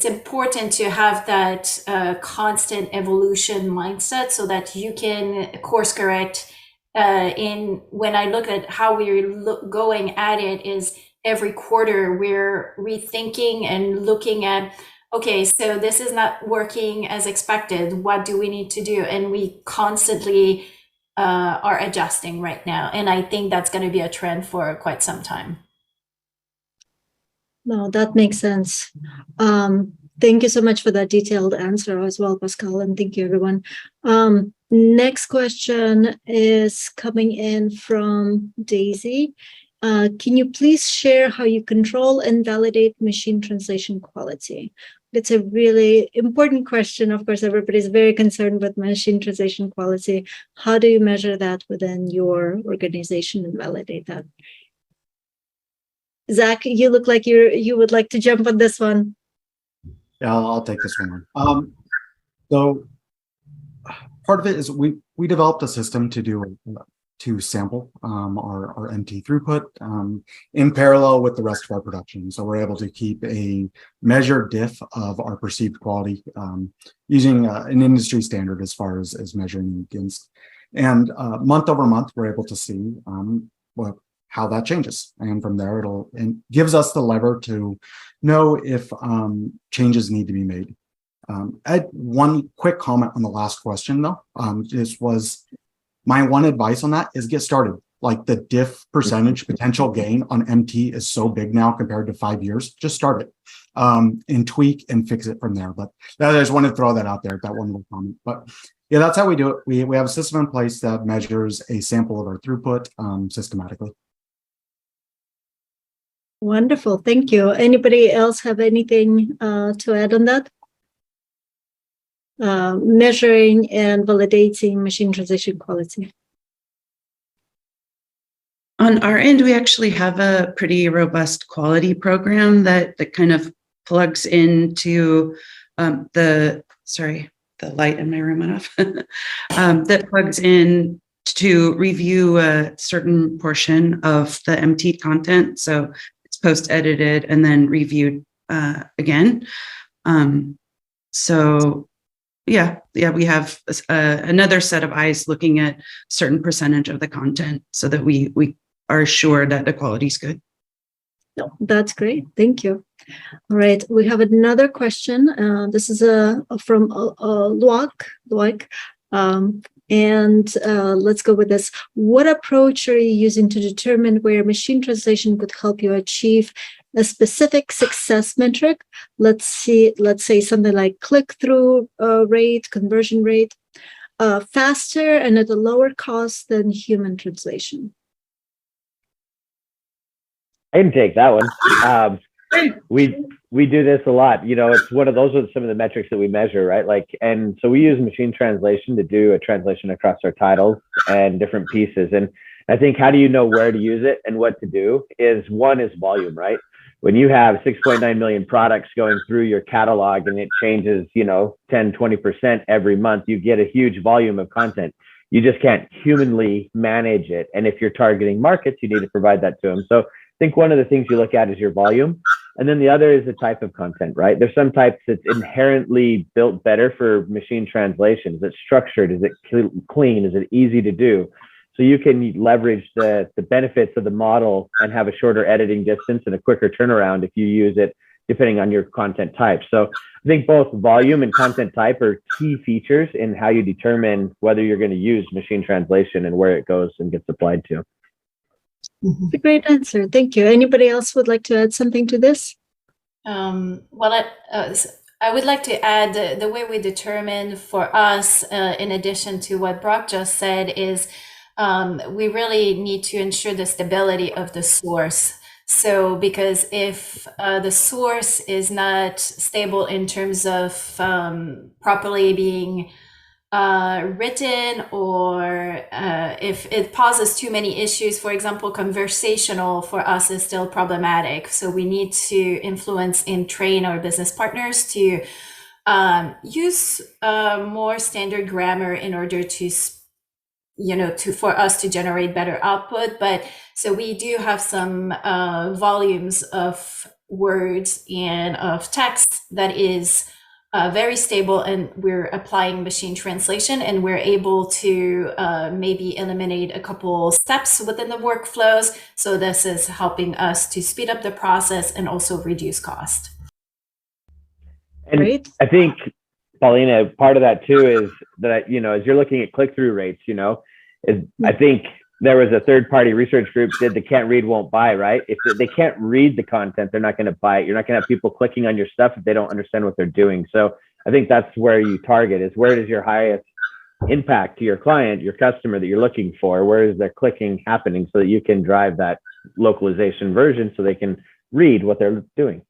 important to have that constant evolution mindset so that you can course correct. When I look at how we're going at it, is every quarter we're rethinking and looking at, okay, so this is not working as expected. What do we need to do? And we constantly are adjusting right now. And I think that's going to be a trend for quite some time. No, that makes sense. Thank you so much for that detailed answer as well, Pascale, and thank you, everyone. Next question is coming in from Daisy. Can you please share how you control and validate machine translation quality? It's a really important question. Of course, everybody's very concerned with machine translation quality. How do you measure that within your organization and validate that? Zach, you look like you would like to jump on this one. Yeah, I'll take this one. So part of it is we developed a system to sample our MT throughput in parallel with the rest of our production. So we're able to keep a measured diff of our perceived quality using an industry standard as far as measuring against. And month over month, we're able to see how that changes. And from there, it gives us the lever to know if changes need to be made. I had one quick comment on the last question though. This was my one advice on that is get started. Like the diff percentage potential gain on MT is so big now compared to 5 years. Just start it and tweak and fix it from there. But I just wanted to throw that out there, that one little comment. But yeah, that's how we do it. We have a system in place that measures a sample of our throughput systematically. Wonderful. Thank you. Anybody else have anything to add on that? Measuring and validating machine translation quality. On our end, we actually have a pretty robust quality program that kind of plugs into the light in my room went off. That plugs in to review a certain portion of the MT content. So it's post-edited and then reviewed again. So yeah, we have another set of eyes looking at certain percentage of the content so that we are sure that the quality is good. No, that's great. Thank you. All right, we have another question. This is from Luak. And let's go with this. What approach are you using to determine where machine translation could help you achieve a specific success metric? Let's say something like click-through rate, conversion rate, faster and at a lower cost than human translation. I can take that one. We do this a lot. It's one of those are some of the metrics that we measure, right? And so we use machine translation to do a translation across our titles and different pieces. And I think how do you know where to use it and what to do is volume, right? When you have 6.9 million products going through your catalog and it changes, 10, 20% every month, you get a huge volume of content. You just can't humanly manage it. And if you're targeting markets, you need to provide that to them. So I think one of the things you look at is your volume. And then the other is the type of content, right? There's some types that's inherently built better for machine translation. Is it structured? Is it clean? Is it easy to do? So you can leverage the benefits of the model and have a shorter editing distance and a quicker turnaround if you use it, depending on your content type. So I think both volume and content type are key features in how you determine whether you're going to use machine translation and where it goes and gets applied to. That's a great answer. Thank you. Anybody else would like to add something to this? I would like to add the way we determine for us, in addition to what Brock just said, is we really need to ensure the stability of the source. So because if the source is not stable in terms of properly being written, or if it poses too many issues, for example, conversational for us is still problematic. So we need to influence and train our business partners to use more standard grammar in order to for us to generate better output. But so we do have some volumes of words and of text that is very stable, and we're applying machine translation, and we're able to maybe eliminate a couple steps within the workflows. So this is helping us to speed up the process and also reduce cost. And Great. I think, Paulina, part of that too is that, as you're looking at click-through rates, I think there was a third-party research group that they can't read, won't buy, right? If they can't read the content, they're not going to buy it. You're not going to have people clicking on your stuff if they don't understand what they're doing. So I think that's where you target, is where is your highest impact to your client, your customer that you're looking for? Where is their clicking happening so that you can drive that localization version so they can read what they're doing?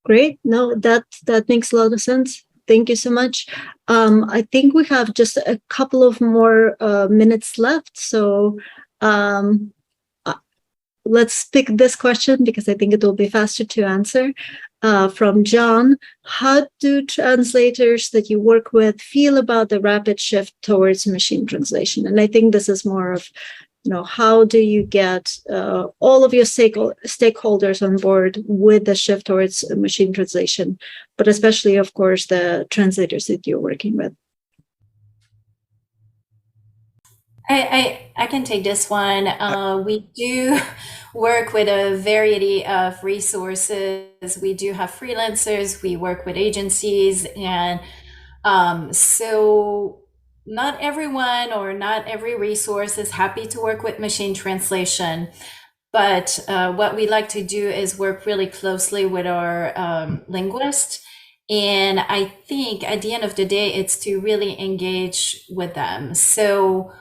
Great. No, that makes a lot of sense. Thank you so much. I think we have just a couple of more minutes left. So let's pick this question because I think it will be faster to answer. From John, how do translators that you work with feel about the rapid shift towards machine translation? And I think this is more of, how do you get all of your stakeholders on board with the shift towards machine translation, but especially, of course, the translators that you're working with? I can take this one. We do work with a variety of resources. We do have freelancers, we work with agencies, and so not everyone or not every resource is happy to work with machine translation. But what we like to do is work really closely with our linguist. And I think at the end of the day, it's to really engage with them. So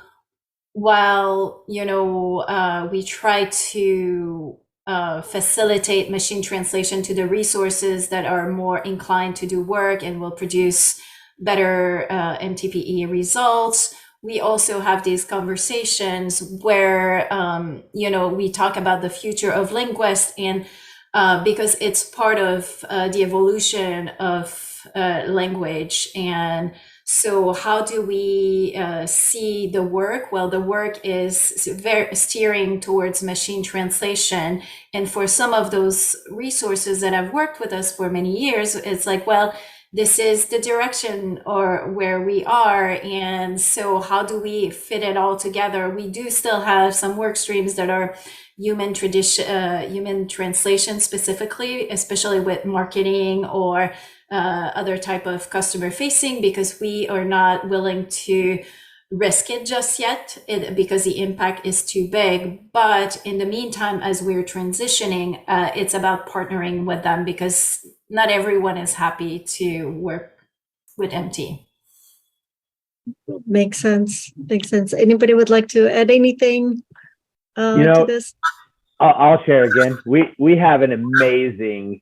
while we try to facilitate machine translation to the resources that are more inclined to do work and will produce better MTPE results, we also have these conversations where we talk about the future of linguists, and because it's part of the evolution of language. And so how do we see the work? Well, the work is very steering towards machine translation. And for some of those resources that have worked with us for many years, it's like, well, this is the direction or where we are. And so how do we fit it all together? We do still have some work streams that are human translation specifically, especially with marketing or other type of customer facing, because we are not willing to risk it just yet because the impact is too big. But in the meantime, as we're transitioning, it's about partnering with them, because not everyone is happy to work with MT. Makes sense. Anybody would like to add anything to this? I'll share again. We have an amazing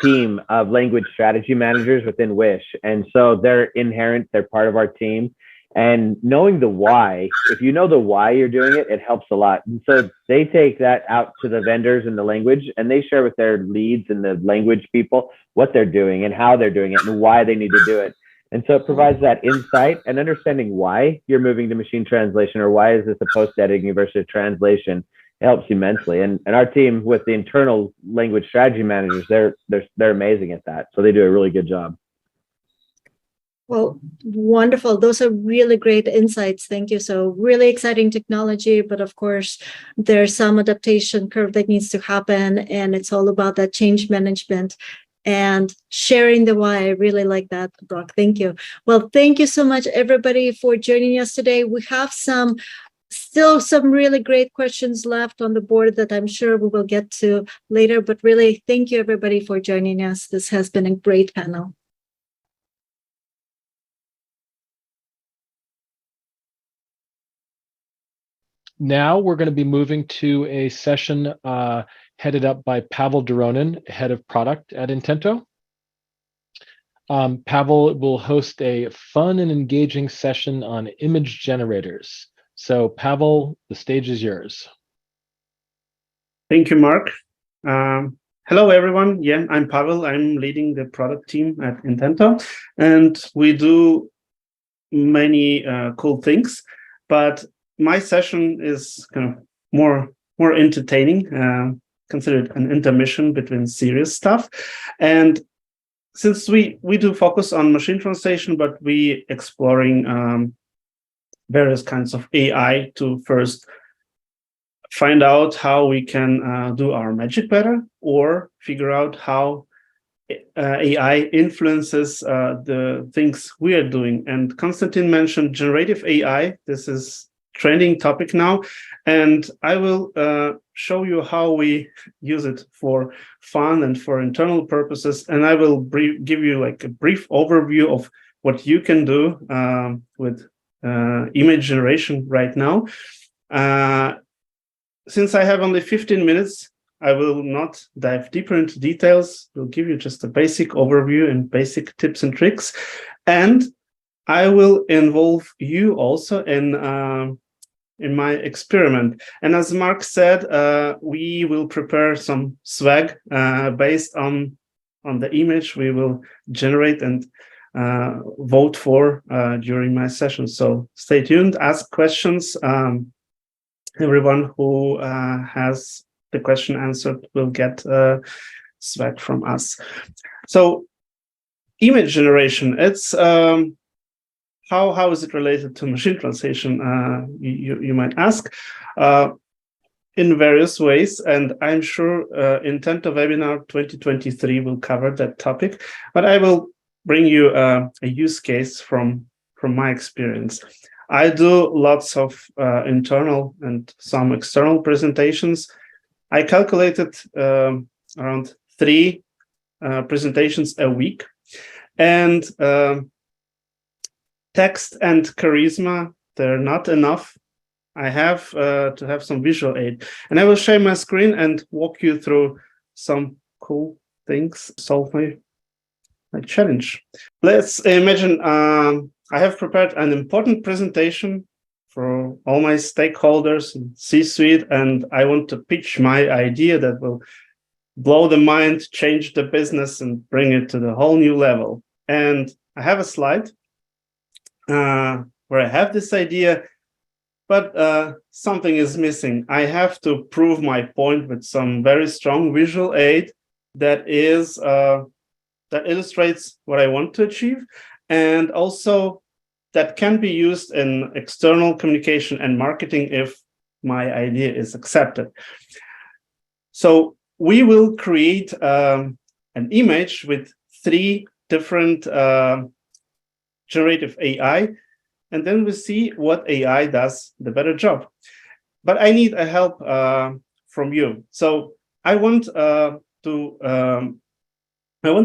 team of language strategy managers within Wish. And so they're inherent, they're part of our team. And knowing the why, if you know the why you're doing it, it helps a lot. And so they take that out to the vendors in the language, and they share with their leads and the language people what they're doing and how they're doing it and why they need to do it. And so it provides that insight and understanding why you're moving to machine translation, or why is this a post editing versus translation. It helps immensely. And our team with the internal language strategy managers, they're amazing at that. So they do a really good job. Well, wonderful. Those are really great insights. Thank you. So really exciting technology, but of course, there's some adaptation curve that needs to happen, and it's all about that change management and sharing the why. I really like that, Brock. Thank you. Well, thank you so much, everybody, for joining us today. We have still some really great questions left on the board that I'm sure we will get to later, but really thank you, everybody, for joining us. This has been a great panel. Now we're going to be moving to a session headed up by Pavel Doronin, head of product at Intento. Pavel will host a fun and engaging session on image generators. So Pavel, the stage is yours. Thank you, Mark. Hello, everyone. Yeah, I'm Pavel. I'm leading the product team at Intento, and we do many cool things, but my session is kind of more entertaining, considered an intermission between serious stuff. And since we do focus on machine translation, but we exploring various kinds of AI to first find out how we can do our magic better, or figure out how AI influences the things we are doing. And Konstantin mentioned generative AI. This is trending topic now, and I will show you how we use it for fun and for internal purposes, and I will give you like a brief overview of what you can do with image generation right now. Since I have only 15 minutes, I will not dive deeper into details. We'll give you just a basic overview and basic tips and tricks, and I will involve you also in my experiment. And as Mark said, we will prepare some swag based on the image we will generate and vote for during my session. So stay tuned, ask questions. Everyone who has the question answered will get swag from us. So image generation, it's how is it related to machine translation? You might ask. In various ways, and I'm sure Intento webinar 2023 will cover that topic, but I will bring you a use case from my experience. I do lots of internal and some external presentations. I calculated around 3 presentations a week, and text and charisma, they're not enough. I have to have some visual aid, and I will share my screen and walk you through some cool things, solve my challenge. Let's imagine I have prepared an important presentation for all my stakeholders in C-suite, and I want to pitch my idea that will blow the mind, change the business, and bring it to the whole new level. And I have a slide where I have this idea, but something is missing. I have to prove my point with some very strong visual aid that is that illustrates what I want to achieve, and also that can be used in external communication and marketing if my idea is accepted. So we will create an image with 3 different generative AI, and then we see what AI does the better job. But I need a help from you. So I want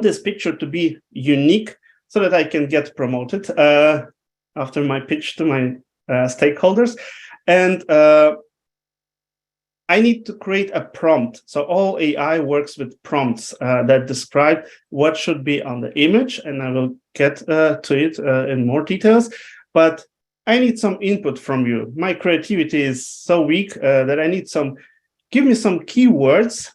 this picture to be unique so that I can get promoted after my pitch to my stakeholders. And I need to create a prompt. So all AI works with prompts that describe what should be on the image, and I will get to it in more details. But I need some input from you. My creativity is so weak that I need give me some keywords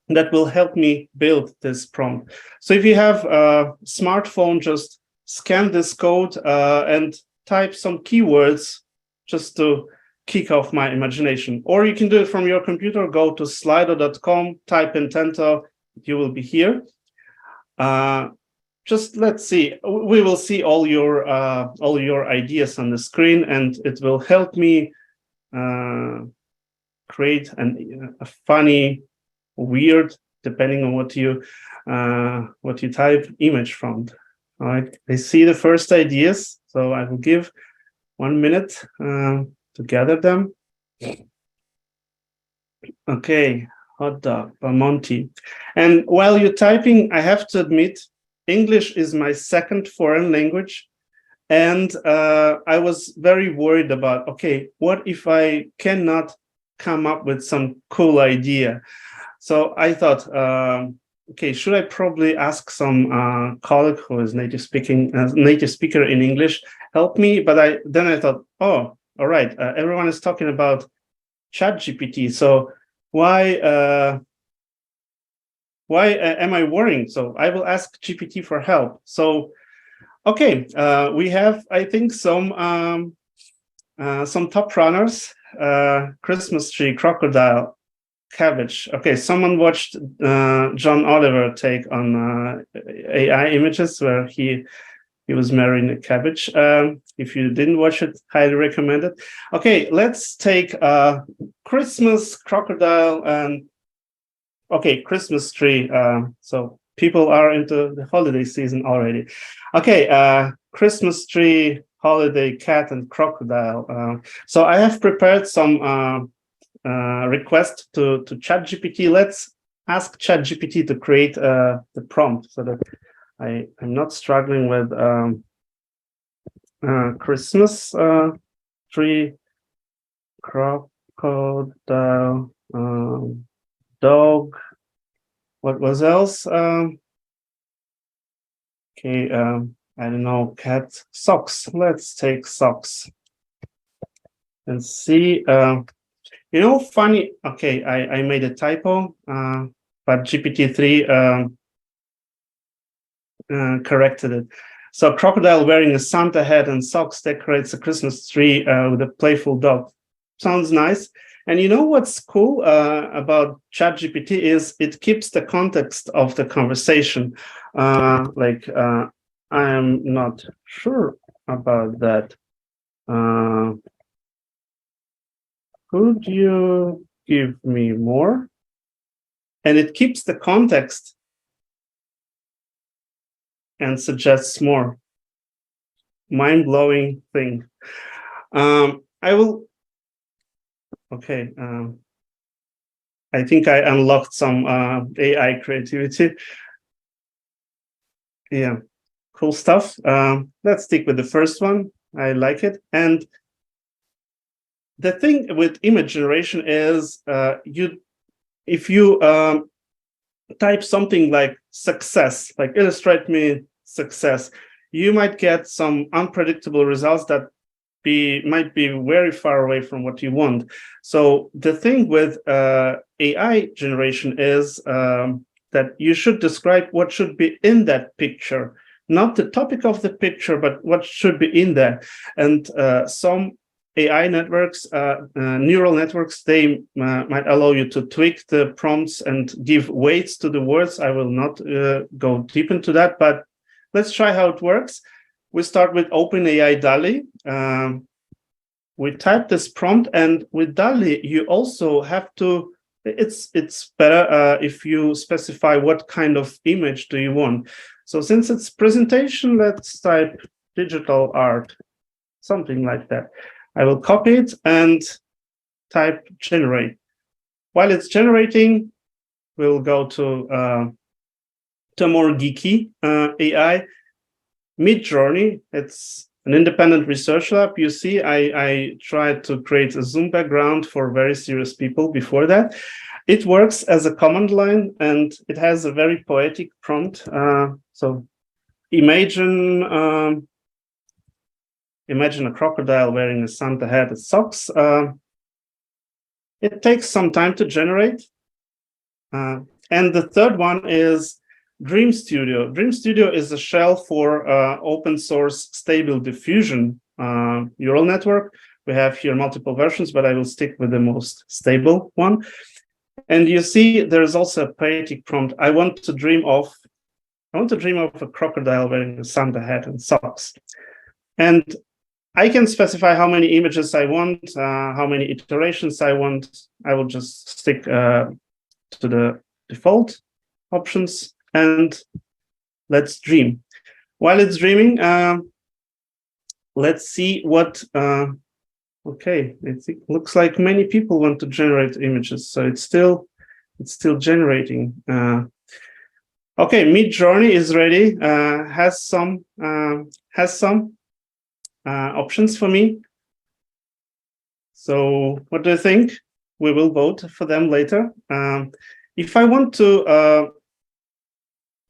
that will help me build this prompt. So if you have a smartphone, just scan this code and type some keywords just to kick off my imagination. Or you can do it from your computer, go to slido.com, type Intento, you will be here. Just let's see, we will see all your ideas on the screen, and it will help me create a funny, weird, depending on what you type, image font. All right, I see the first ideas, so I will give 1 minute to gather them. Okay, hot dog, Bamonti. And while you're typing, I have to admit, English is my second foreign language. And I was very worried about, okay, what if I cannot come up with some cool idea? So I thought, okay, should I probably ask some colleague who is native speaker in English help me? But then I thought, oh, all right, everyone is talking about ChatGPT. So why am I worrying? So I will ask GPT for help. So, okay, we have, I think, some top runners: Christmas tree, crocodile, cabbage. Okay, someone watched John Oliver take on AI images where he was marrying a cabbage. If you didn't watch it, highly recommend it. Okay, let's take Christmas, crocodile, and okay, Christmas tree. So people are into the holiday season already. Okay, Christmas tree, holiday, cat, and crocodile. So I have prepared some request to ChatGPT. Let's ask ChatGPT to create the prompt so that I'm not struggling with Christmas tree, crocodile, dog. What was else? Okay, I don't know, cat, socks. Let's take socks and see. You know, funny. Okay, I made a typo, but GPT-3 corrected it. So crocodile wearing a Santa hat and socks decorates a Christmas tree with a playful dog. Sounds nice. And you know what's cool about ChatGPT is it keeps the context of the conversation. I am not sure about that. Could you give me more? And it keeps the context and suggests more. Mind-blowing thing. I will. Okay. I think I unlocked some AI creativity. Yeah, cool stuff. Let's stick with the first one. I like it. And the thing with image generation is if you type something like success, like illustrate me success, you might get some unpredictable results that might be very far away from what you want. So the thing with AI generation is that you should describe what should be in that picture, not the topic of the picture, but what should be in there. And some AI networks, neural networks, they might allow you to tweak the prompts and give weights to the words. I will not go deep into that, but let's try how it works. We start with OpenAI DALL-E. We type this prompt, and with DALL-E, you also have to, it's better if you specify what kind of image do you want. So since it's presentation, let's type digital art, something like that. I will copy it and type generate. While it's generating, we'll go to a more geeky AI. Midjourney, it's an independent research lab. You see, I tried to create a Zoom background for very serious people before that. It works as a command line, and it has a very poetic prompt. So imagine a crocodile wearing a Santa hat and socks. It takes some time to generate. And the third one is Dream Studio. Dream Studio is a shell for open source stable diffusion neural network. We have here multiple versions, but I will stick with the most stable one. And you see, there's also a poetic prompt. I want to dream of a crocodile wearing a Santa hat and socks. And I can specify how many images I want, how many iterations I want. I will just stick to the default options. And let's dream. While it's dreaming, let's see what, okay, it looks like many people want to generate images, so it's still generating. Okay, Midjourney is ready, has some options for me. So what do you think? We will vote for them later. If I want to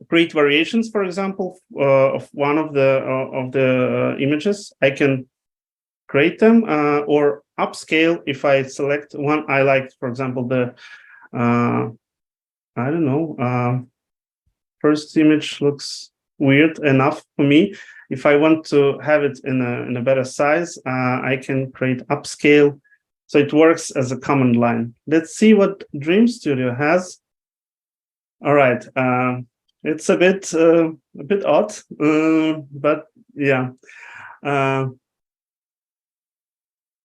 create variations, for example, of one of the images, I can create them or upscale. If I select one I like, for example, the I don't know, first image looks weird enough for me. If I want to have it in a better size, I can create upscale. So it works as a command line. Let's see what Dream Studio has. All right. It's a bit odd, but yeah,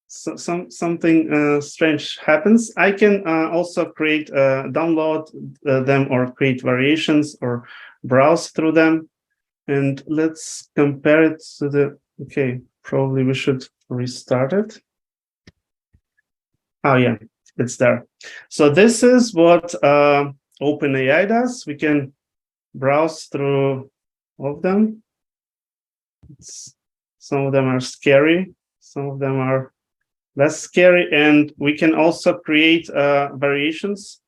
something strange happens. I can also create, download them or create variations or browse through them. And let's compare it to the, okay, probably we should restart it. Oh yeah, it's there. So this is what OpenAI does. We can browse through all of them. Some of them are scary, some of them are less scary, and we can also create variations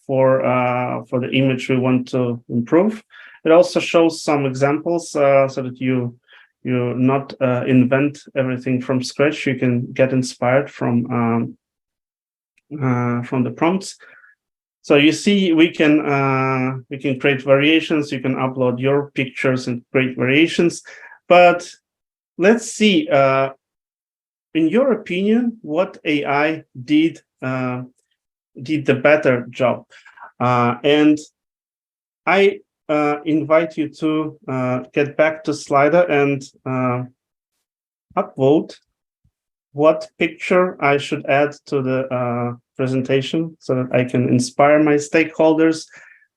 for the image we want to improve. It also shows some examples so that you not invent everything from scratch. You can get inspired from the prompts. So you see, we can create variations. You can upload your pictures and create variations. But let's see, in your opinion, what AI did the better job? And I invite you to get back to Slido and upvote what picture I should add to the presentation so that I can inspire my stakeholders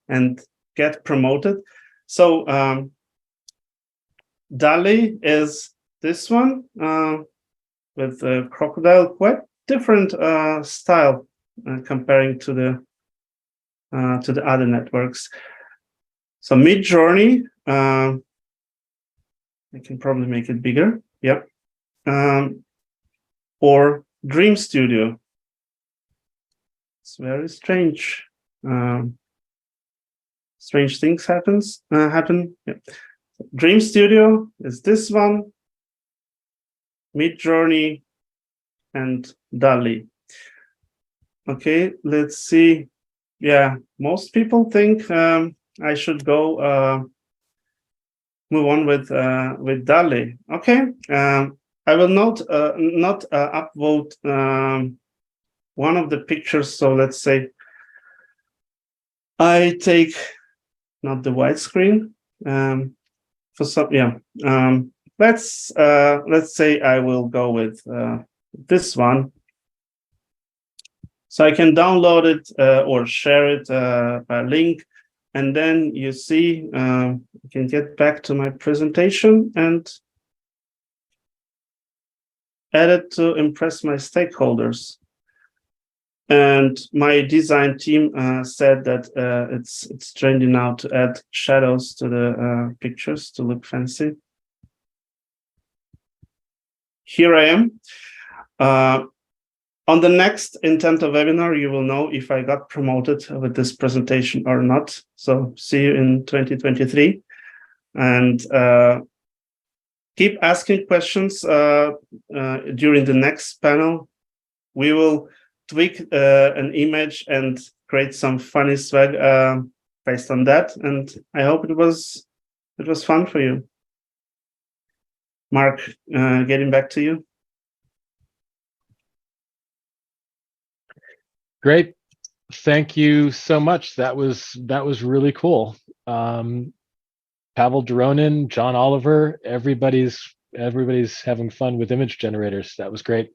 and get promoted. So DALL-E is this one with the crocodile, quite different style comparing to the other networks. So Midjourney, I can probably make it bigger. Yep. Or Dream Studio. It's very strange. Strange things happen. Yep. Dream Studio is this one. Midjourney and DALL-E. Okay, let's see. Yeah, most people think I should go move on with DALL-E. Okay, I will not upvote one of the pictures. So let's say I take not the widescreen for some. Yeah, let's say I will go with this one. So I can download it or share it by link, and then you see I can get back to my presentation and add it to impress my stakeholders. And my design team said that it's trendy now to add shadows to the pictures to look fancy. Here I am. On the next Intento webinar, you will know if I got promoted with this presentation or not. So see you in 2023. And keep asking questions during the next panel. We will tweak an image and create some funny swag based on that. And I hope it was fun for you. Mark, getting back to you. Great. Thank you so much. That was really cool. Pavel, Doronin, John Oliver, everybody's having fun with image generators. That was great.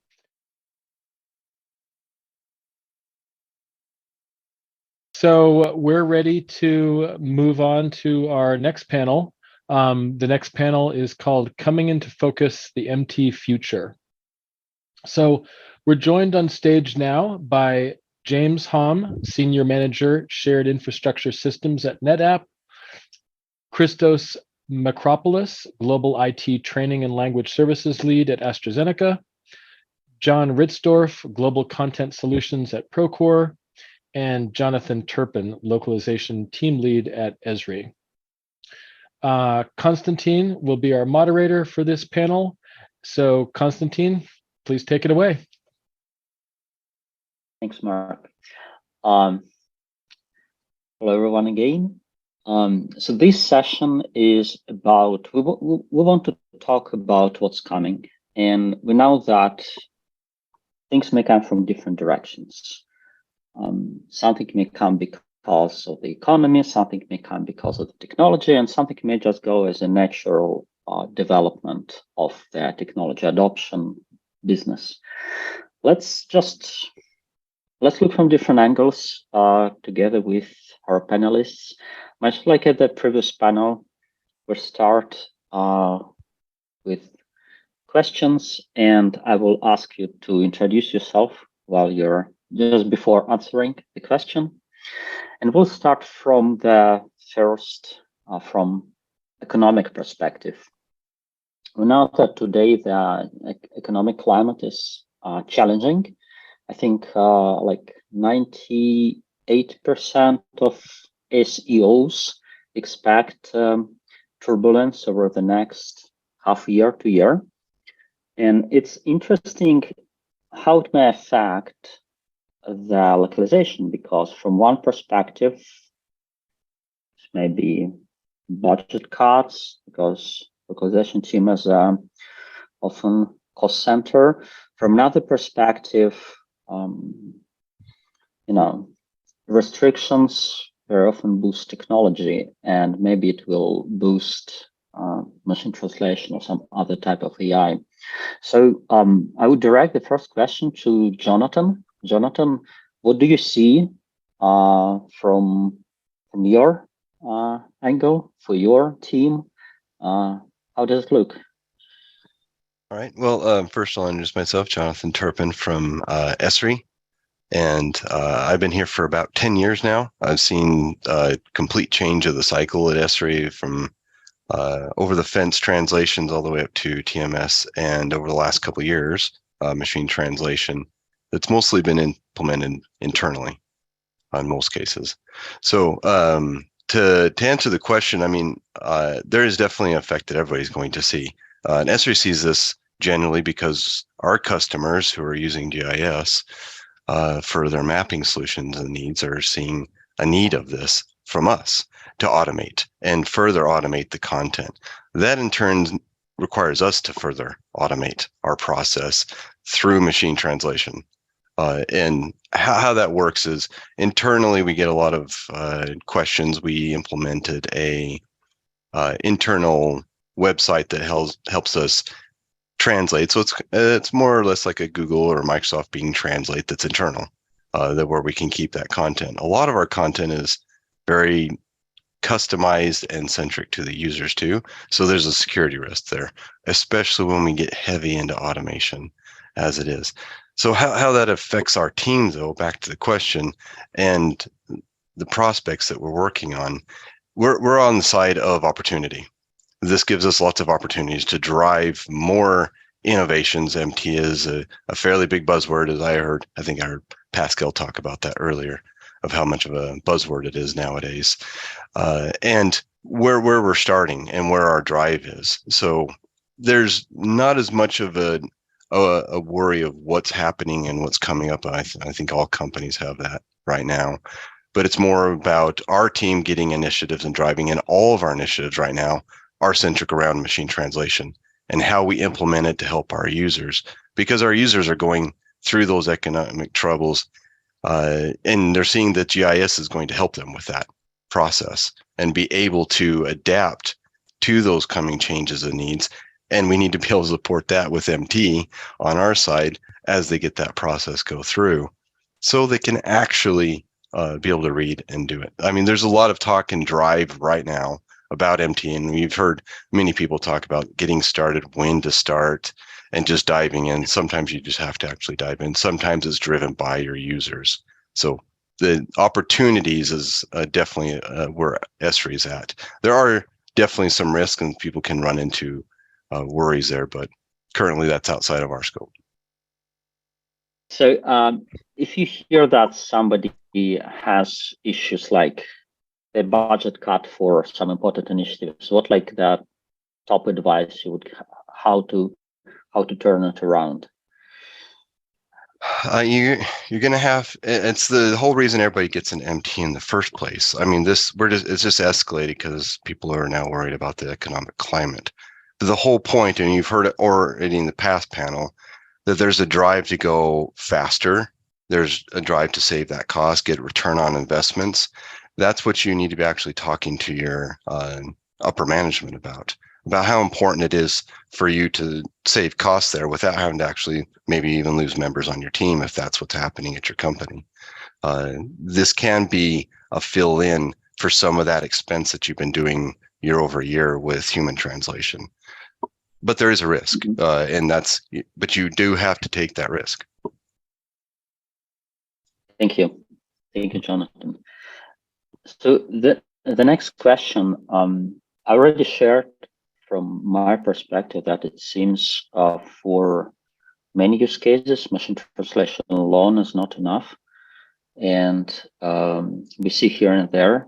So we're ready to move on to our next panel. The next panel is called Coming into Focus, the MT Future. So we're joined on stage now by James Hom, Senior Manager, Shared Infrastructure Systems at Netapp, Christos Makropoulos, Global IT Training and Language Services Lead at AstraZeneca, John Ritzdorf, Global Content Solutions at Procore, and Jonathan Turpin, Localization Team Lead at Esri. Konstantin will be our moderator for this panel. So Konstantin, please take it away. Thanks, Mark. Hello, everyone again. So this session is about, we want to talk about what's coming. And we know that things may come from different directions. Something may come because of the economy, something may come because of the technology, and something may just go as a natural development of the technology adoption business. Let's look from different angles together with our panelists. Much like at the previous panel, we'll start with questions, and I will ask you to introduce yourself while you're just before answering the question. And we'll start from the first, from economic perspective. We know that today the economic climate is challenging. I think like 98% of SEOs expect turbulence over the next half year to year. And it's interesting how it may affect the localization, because from one perspective, maybe budget cuts, because localization team is often cost center. From another perspective, restrictions very often boost technology, and maybe it will boost machine translation or some other type of AI. So I would direct the first question to Jonathan. Jonathan, what do you see from your angle for your team? How does it look? All right. Well, first I'll introduce myself, Jonathan Turpin from Esri. And I've been here for about 10 years now. I've seen a complete change of the cycle at Esri from over the fence translations all the way up to TMS. And over the last couple of years, machine translation that's mostly been implemented internally in most cases. So to answer the question, I mean, there is definitely an effect that everybody's going to see. And Esri sees this generally because our customers who are using GIS for their mapping solutions and needs are seeing a need of this from us to automate and further automate the content. That in turn requires us to further automate our process through machine translation. And how that works is internally we get a lot of questions. We implemented a internal website that helps us translate. So it's more or less like a Google or Microsoft Bing Translate that's internal, where we can keep that content. A lot of our content is very customized and centric to the users too. So there's a security risk there, especially when we get heavy into automation as it is. So how that affects our team, though, back to the question and the prospects that we're working on, we're on the side of opportunity. This gives us lots of opportunities to drive more innovations. MT is a fairly big buzzword, as I think I heard Pascale talk about that earlier, of how much of a buzzword it is nowadays, and where we're starting and where our drive is. So there's not as much of a worry of what's happening and what's coming up. I think all companies have that right now. But it's more about our team getting initiatives and driving, and all of our initiatives right now are centric around machine translation and how we implement it to help our users, because our users are going through those economic troubles, and they're seeing that GIS is going to help them with that process and be able to adapt to those coming changes and needs. And we need to be able to support that with MT on our side as they get that process go through, so they can actually be able to read and do it. I mean, there's a lot of talk and drive right now about MT, and we've heard many people talk about getting started, when to start, and just diving in. Sometimes you just have to actually dive in. Sometimes it's driven by your users. So the opportunities is definitely where Esri is at. There are definitely some risks, and people can run into worries there, but currently that's outside of our scope. So if you hear that somebody has issues like a budget cut for some important initiatives, what like that top advice you would, how to turn it around? You're going to have, it's the whole reason everybody gets an MT in the first place. I mean, it's just escalated because people are now worried about the economic climate. But the whole point, and you've heard it already in the past panel, that there's a drive to go faster. There's a drive to save that cost, get return on investments. That's what you need to be actually talking to your upper management about how important it is for you to save costs there without having to actually maybe even lose members on your team if that's what's happening at your company. This can be a fill-in for some of that expense that you've been doing year over year with human translation. But there is a risk, but you do have to take that risk. Thank you, Jonathan. So the next question, I already shared from my perspective that it seems for many use cases, machine translation alone is not enough. And we see here and there,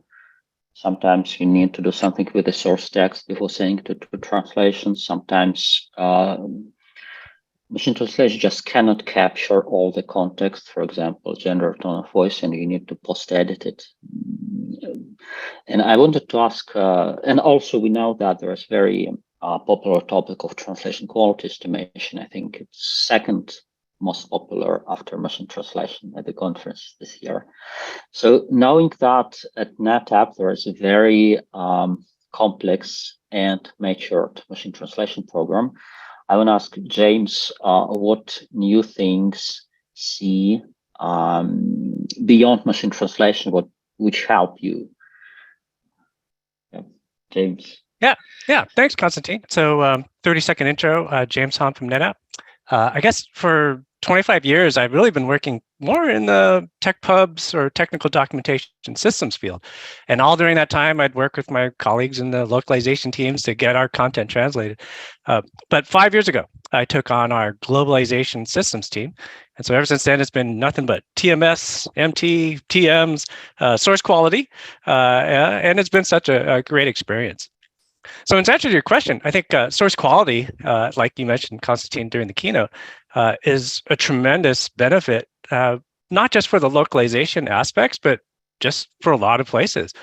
sometimes you need to do something with the source text before saying to translation. Sometimes machine translation just cannot capture all the context, for example, gender, tone of voice, and you need to post-edit it. And I wanted to ask, and also we know that there is very popular topic of translation quality estimation. I think it's second most popular after machine translation at the conference this year. So knowing that at Netapp there is a very complex and matured machine translation program, I want to ask James what new things see beyond machine translation, which help you. Yeah. James. Yeah. Thanks, Konstantin. So 30-second intro, James Hahn from Netapp. I guess for 25 years, I've really been working more in the tech pubs or technical documentation systems field. And all during that time, I'd work with my colleagues in the localization teams to get our content translated. But 5 years ago, I took on our globalization systems team. And so ever since then, it's been nothing but TMS, MT, TMs, source quality. And it's been such a great experience. So in answer to your question, I think source quality, like you mentioned, Konstantin, during the keynote, is a tremendous benefit, not just for the localization aspects, but just for a lot of places.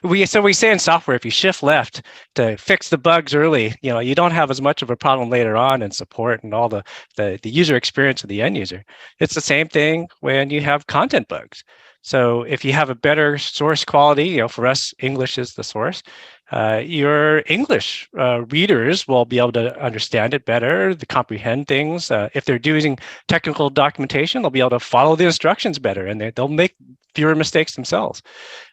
We say in software, if you shift left to fix the bugs early, you don't have as much of a problem later on in support and all the user experience of the end user. It's the same thing when you have content bugs. So if you have a better source quality, for us, English is the source. Your English readers will be able to understand it better, to comprehend things. If they're doing technical documentation, they'll be able to follow the instructions better, and they'll make fewer mistakes themselves.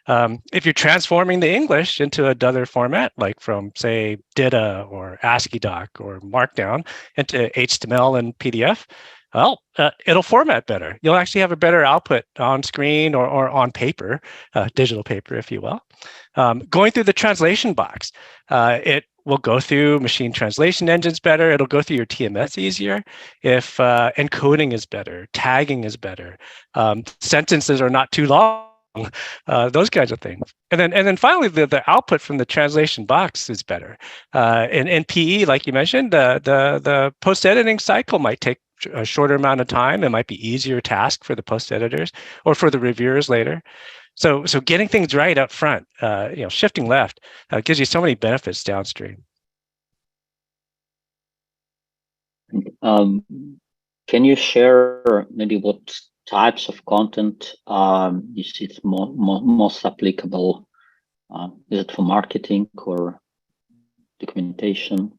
If you're transforming the English into another format, like from, say, DITA or ASCII doc or Markdown into HTML and PDF, well, it'll format better. You'll actually have a better output on screen or on paper, digital paper, if you will. Going through the translation box, it will go through machine translation engines better. It'll go through your TMS easier if encoding is better, tagging is better, sentences are not too long. Those kinds of things, and then finally the output from the translation box is better. In PE, like you mentioned, the post editing cycle might take a shorter amount of time. It might be easier task for the post editors or for the reviewers later. So getting things right up front, shifting left, gives you so many benefits downstream. Can you share maybe what types of content you see it's most applicable? Is it for marketing or documentation?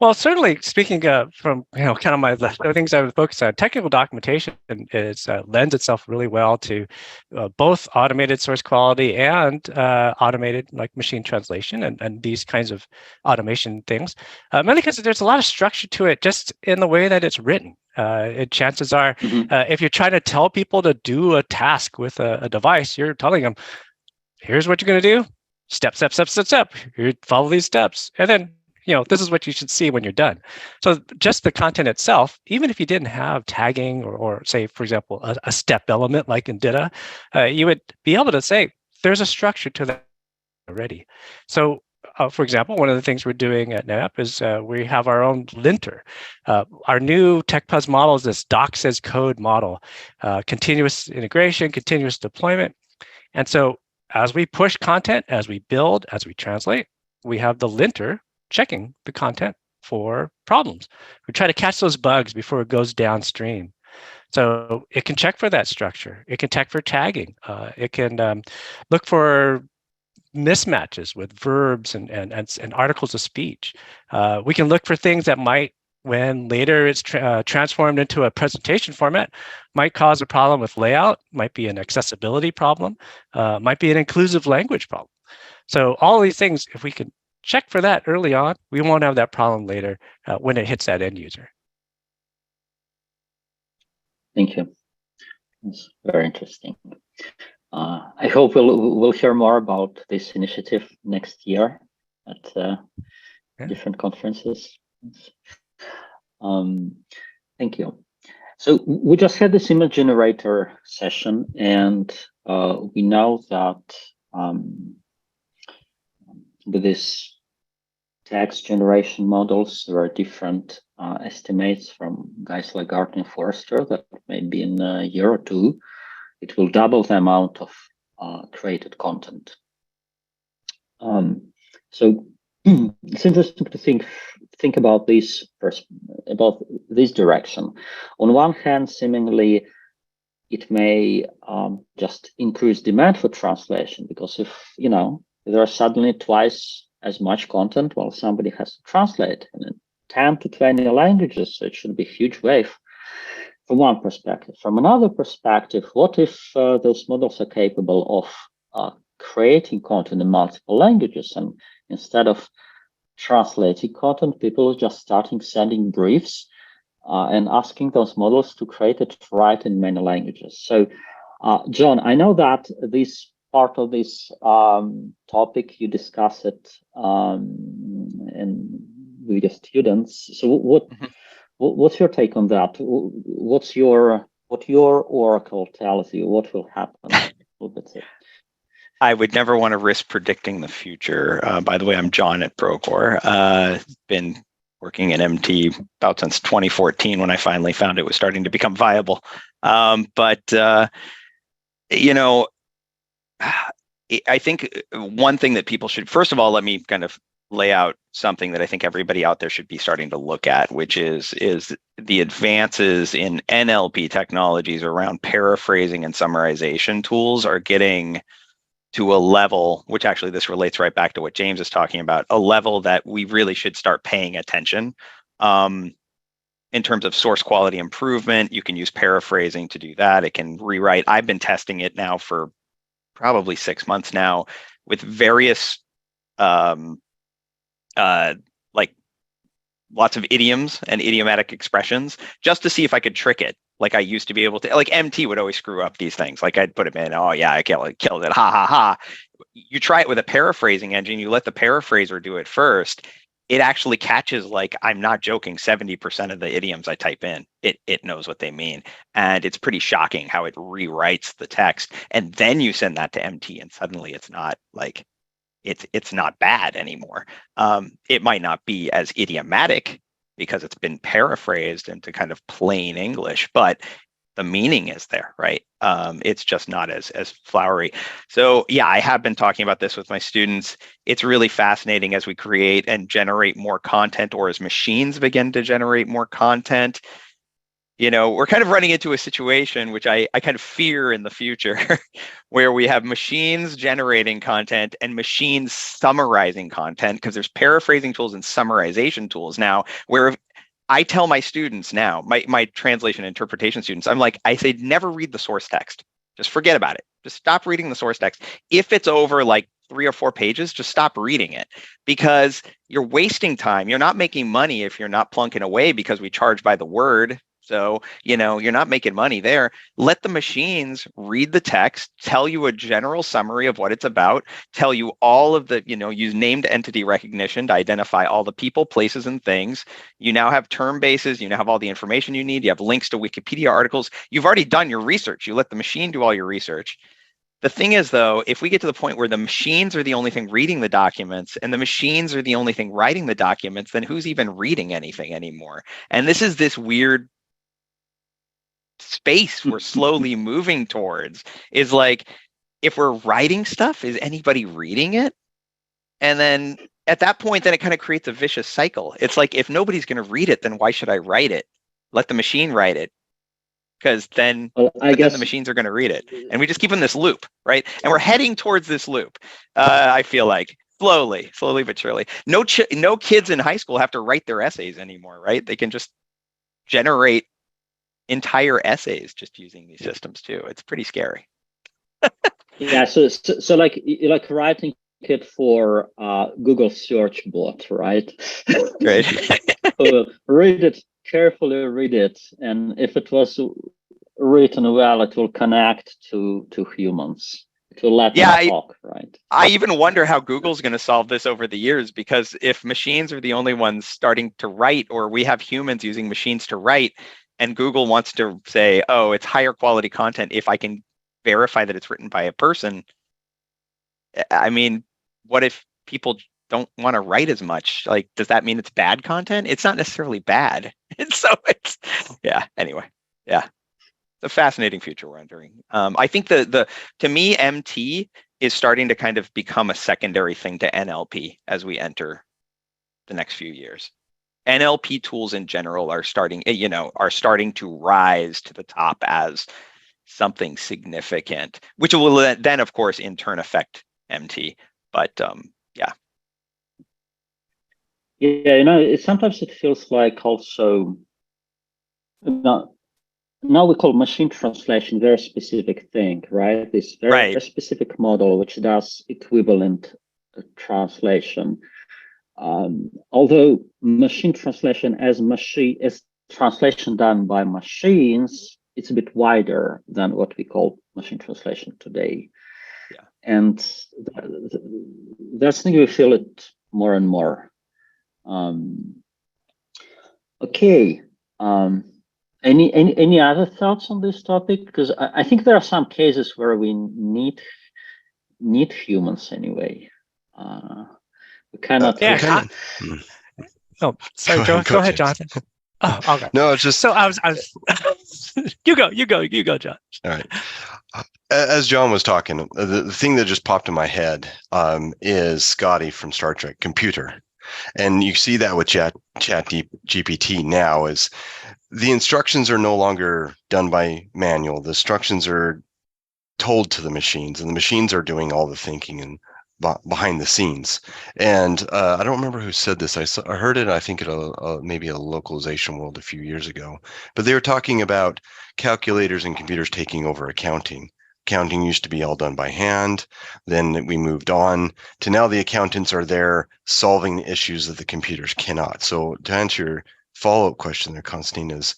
Well, certainly speaking from kind of the things I would focus on, technical documentation lends itself really well to both automated source quality and automated like machine translation and these kinds of automation things. Mainly because there's a lot of structure to it just in the way that it's written. Chances are, if you're trying to tell people to do a task with a device, you're telling them, here's what you're going to do, step. You follow these steps, and then this is what you should see when you're done. So just the content itself, even if you didn't have tagging or say, for example, a step element like in DITA, you would be able to say, there's a structure to that already. So for example, one of the things we're doing at Netapp is we have our own linter. Our new TechPuz model is this docs as code model, continuous integration, continuous deployment. And so as we push content, as we build, as we translate, we have the linter checking the content for problems. We try to catch those bugs before it goes downstream. So it can check for that structure. It can check for tagging. It can look for mismatches with verbs and articles of speech. We can look for things that might, when later it's transformed into a presentation format, might cause a problem with layout, might be an accessibility problem, might be an inclusive language problem. So all these things, if we can check for that early on, we won't have that problem later when it hits that end user. Thank you. It's very interesting. I hope we'll hear more about this initiative next year at different conferences. Thank you. So we just had this image generator session, and we know that with this text generation models, there are different estimates from guys like Gartner and Forrester that maybe in a year or two, it will double the amount of created content. So It's interesting to think about this first, about this direction. On one hand, seemingly it may just increase demand for translation, because if there are suddenly twice as much content, well, somebody has to translate in 10 to 20 languages. So it should be a huge wave from one perspective. From another perspective, what if those models are capable of creating content in multiple languages, and instead of translating content, people are just starting sending briefs and asking those models to create it right in many languages. So, John, I know that this part of this topic you discuss it with your students. So, what's your take on that? What your oracle tells you? What will happen? I would never want to risk predicting the future. By the way, I'm John at Procore. Been working in MT about since 2014, when I finally found it was starting to become viable. I think one thing that people should, first of all, let me kind of lay out something that I think everybody out there should be starting to look at, which is the advances in NLP technologies around paraphrasing and summarization tools are getting to a level, which actually this relates right back to what James is talking about, a level that we really should start paying attention. In terms of source quality improvement, you can use paraphrasing to do that. It can rewrite. I've been testing it now for probably 6 months now with various like lots of idioms and idiomatic expressions, just to see if I could trick it. Like I used to be able to, like MT would always screw up these things. Like I'd put him in, oh yeah, I killed it, ha ha ha. You try it with a paraphrasing engine, you let the paraphraser do it first. It actually catches, like, I'm not joking, 70% of the idioms I type in, it knows what they mean. And it's pretty shocking how it rewrites the text. And then you send that to MT and suddenly it's not like, it's not bad anymore. It might not be as idiomatic because it's been paraphrased into kind of plain English, but the meaning is there, right? It's just not as flowery. So yeah, I have been talking about this with my students. It's really fascinating as we create and generate more content, or as machines begin to generate more content. We're kind of running into a situation which I kind of fear in the future, where we have machines generating content and machines summarizing content, because there's paraphrasing tools and summarization tools now, where I tell my students now, my translation interpretation students, I say, never read the source text. Just forget about it. Just stop reading the source text. If it's over like 3 or 4 pages, just stop reading it, because you're wasting time. You're not making money if you're not plunking away, because we charge by the word. So, you're not making money there. Let the machines read the text, tell you a general summary of what it's about, tell you all of the, use named entity recognition to identify all the people, places, and things. You now have term bases. You now have all the information you need. You have links to Wikipedia articles. You've already done your research. You let the machine do all your research. The thing is, though, if we get to the point where the machines are the only thing reading the documents and the machines are the only thing writing the documents, then who's even reading anything anymore? And this is this weird space we're slowly moving towards, is like, if we're writing stuff, is anybody reading it? And then at that point, then it kind of creates a vicious cycle. It's like, if nobody's going to read it, then why should I write it? Let the machine write it, because then, then the machines are going to read it. And we just keep in this loop, right? And we're heading towards this loop. I feel like slowly but surely. No kids in high school have to write their essays anymore, right? They can just generate entire essays just using these systems too. It's pretty scary. Yeah, so like you're like writing it for Google search bot, right? Right. Read it carefully, and if it was written well, it will connect to humans. It will let them talk, right? I even wonder how Google's going to solve this over the years, because if machines are the only ones starting to write, or we have humans using machines to write, and Google wants to say, oh, it's higher quality content if I can verify that it's written by a person. I mean, what if people don't want to write as much? Like, does that mean it's bad content? It's not necessarily bad. And so anyway. It's a fascinating future we're entering. I think to me, MT is starting to kind of become a secondary thing to NLP as we enter the next few years. NLP tools in general are starting to rise to the top as something significant, which will then, of course, in turn affect MT. But sometimes it feels like also, now we call machine translation very specific thing, right? This very specific model which does equivalent translation. Although machine translation as translation done by machines, it's a bit wider than what we call machine translation today. Yeah. And that's something we feel it more and more. Okay. Any other thoughts on this topic? Because I think there are some cases where we need humans anyway. We cannot. Oh, sorry, Joe. Go ahead, Jonathan. Oh, okay. No, it's just. So I was. You go, John. All right. As John was talking, the thing that just popped in my head is Scotty from Star Trek, computer. And you see that with Chat GPT now is the instructions are no longer done by manual. The instructions are told to the machines, and the machines are doing all the thinking and behind the scenes. And I don't remember who said this. I heard it, I think, at maybe a localization world a few years ago. But they were talking about calculators and computers taking over accounting. Accounting used to be all done by hand. Then we moved on to now the accountants are there solving the issues that the computers cannot. So to answer your follow-up question there, Konstantin, is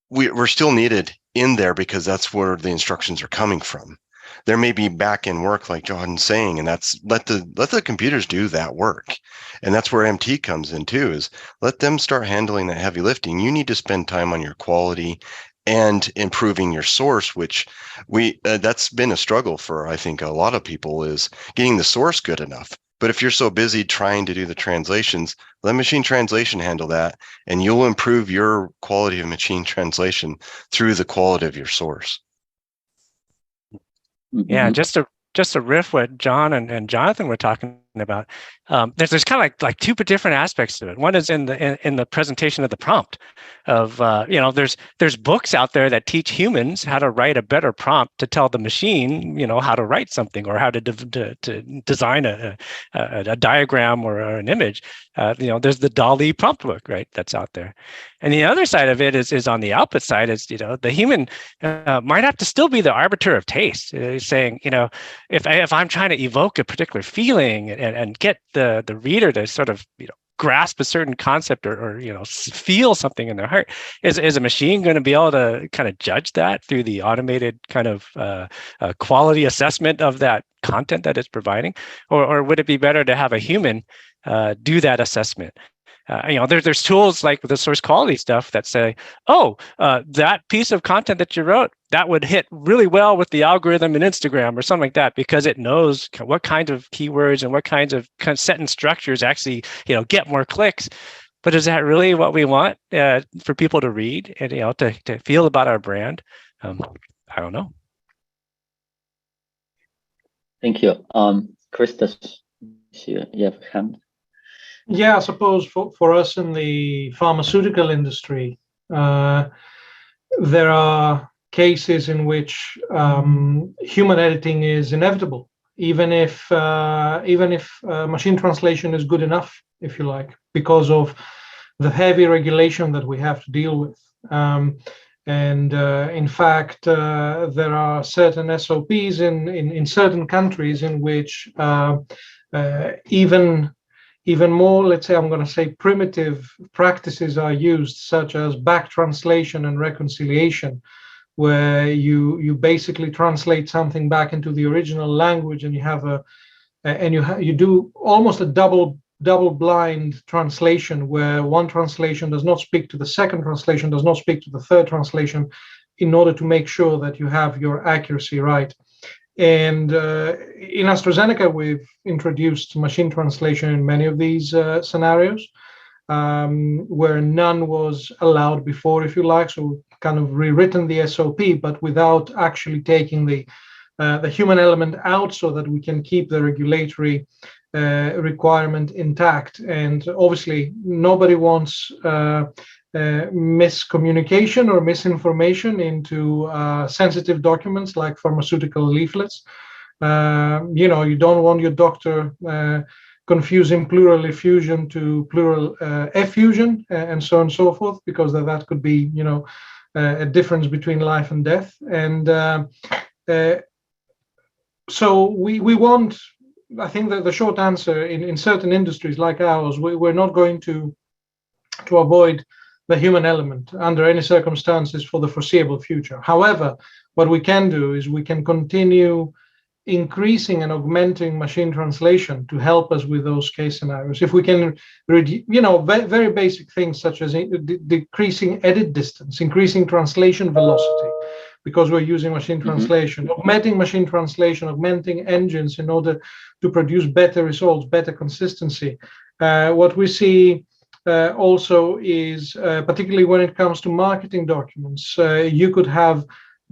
we're still needed in there because that's where the instructions are coming from. There may be back-end work like John's saying, and that's let the computers do that work. And that's where MT comes in too, is let them start handling that heavy lifting. You need to spend time on your quality and improving your source, which that's been a struggle for, I think, a lot of people, is getting the source good enough. But if you're so busy trying to do the translations, let machine translation handle that, and you'll improve your quality of machine translation through the quality of your source. Yeah, just to riff what John and Jonathan were talking about. There's kind of like two different aspects to it. One is in the presentation of the prompt of there's books out there that teach humans how to write a better prompt to tell the machine how to write something or how to design a diagram or an image. There's the DALL-E prompt book, right, that's out there. And the other side of it is on the output side is the human might have to still be the arbiter of taste, saying if I'm trying to evoke a particular feeling and get the reader to sort of grasp a certain concept or feel something in their heart, is a machine going to be able to kind of judge that through the automated kind of quality assessment of that content that it's providing, or would it be better to have a human do that assessment? There's tools like the source quality stuff that say, that piece of content that you wrote, that would hit really well with the algorithm in Instagram or something like that, because it knows what kinds of keywords and what kinds of sentence structures actually, get more clicks. But is that really what we want for people to read and, to feel about our brand? I don't know. Thank you. Christos, you have a hand. Yeah, I suppose for us in the pharmaceutical industry, there are cases in which human editing is inevitable, even if machine translation is good enough, if you like, because of the heavy regulation that we have to deal with. In fact, there are certain SOPs in certain countries in which even more, let's say, I'm going to say primitive practices are used, such as back translation and reconciliation, where you basically translate something back into the original language, and you have you do almost a double blind translation, where one translation does not speak to the second translation, does not speak to the third translation, in order to make sure that you have your accuracy right. And in AstraZeneca, we've introduced machine translation in many of these scenarios, where none was allowed before, if you like. So kind of rewritten the SOP, but without actually taking the human element out, so that we can keep the regulatory requirement intact. And obviously, nobody wants miscommunication or misinformation into sensitive documents like pharmaceutical leaflets. You don't want your doctor confusing plural effusion to plural effusion, and so on and so forth, because that could be, a difference between life and death. And so we want, I think that the short answer in certain industries like ours, we're not going to avoid the human element under any circumstances for the foreseeable future. However, what we can do is we can continue increasing and augmenting machine translation to help us with those case scenarios. If we can, very basic things such as decreasing edit distance, increasing translation velocity, because we're using machine translation, augmenting machine translation, augmenting engines in order to produce better results, better consistency. What we see also is, particularly when it comes to marketing documents, you could have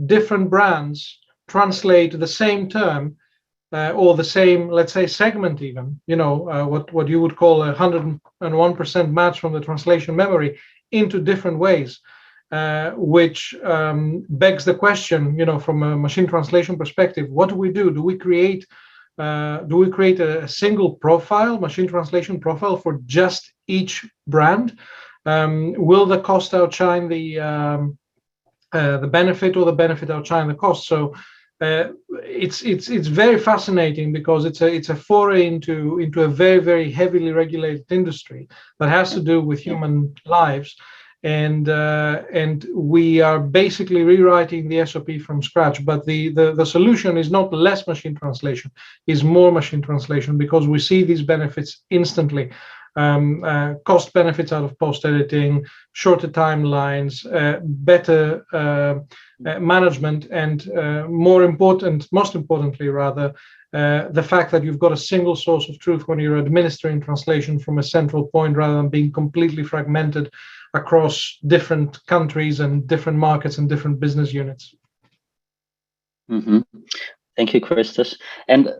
different brands translate the same term or the same, let's say, segment even, what you would call 101% match from the translation memory into different ways, which begs the question, from a machine translation perspective, what do we do? Do we create a single profile, machine translation profile for just each brand? Will the cost outshine the benefit, or the benefit outshine the cost? So it's very fascinating, because it's a foray into a very, very heavily regulated industry that has to do with human lives, and we are basically rewriting the SOP from scratch. But the solution is not less machine translation, is more machine translation, because we see these benefits instantly. Cost benefits out of post editing, shorter timelines, better management, and most importantly, the fact that you've got a single source of truth when you're administering translation from a central point, rather than being completely fragmented across different countries and different markets and different business units. Thank you, Christos. And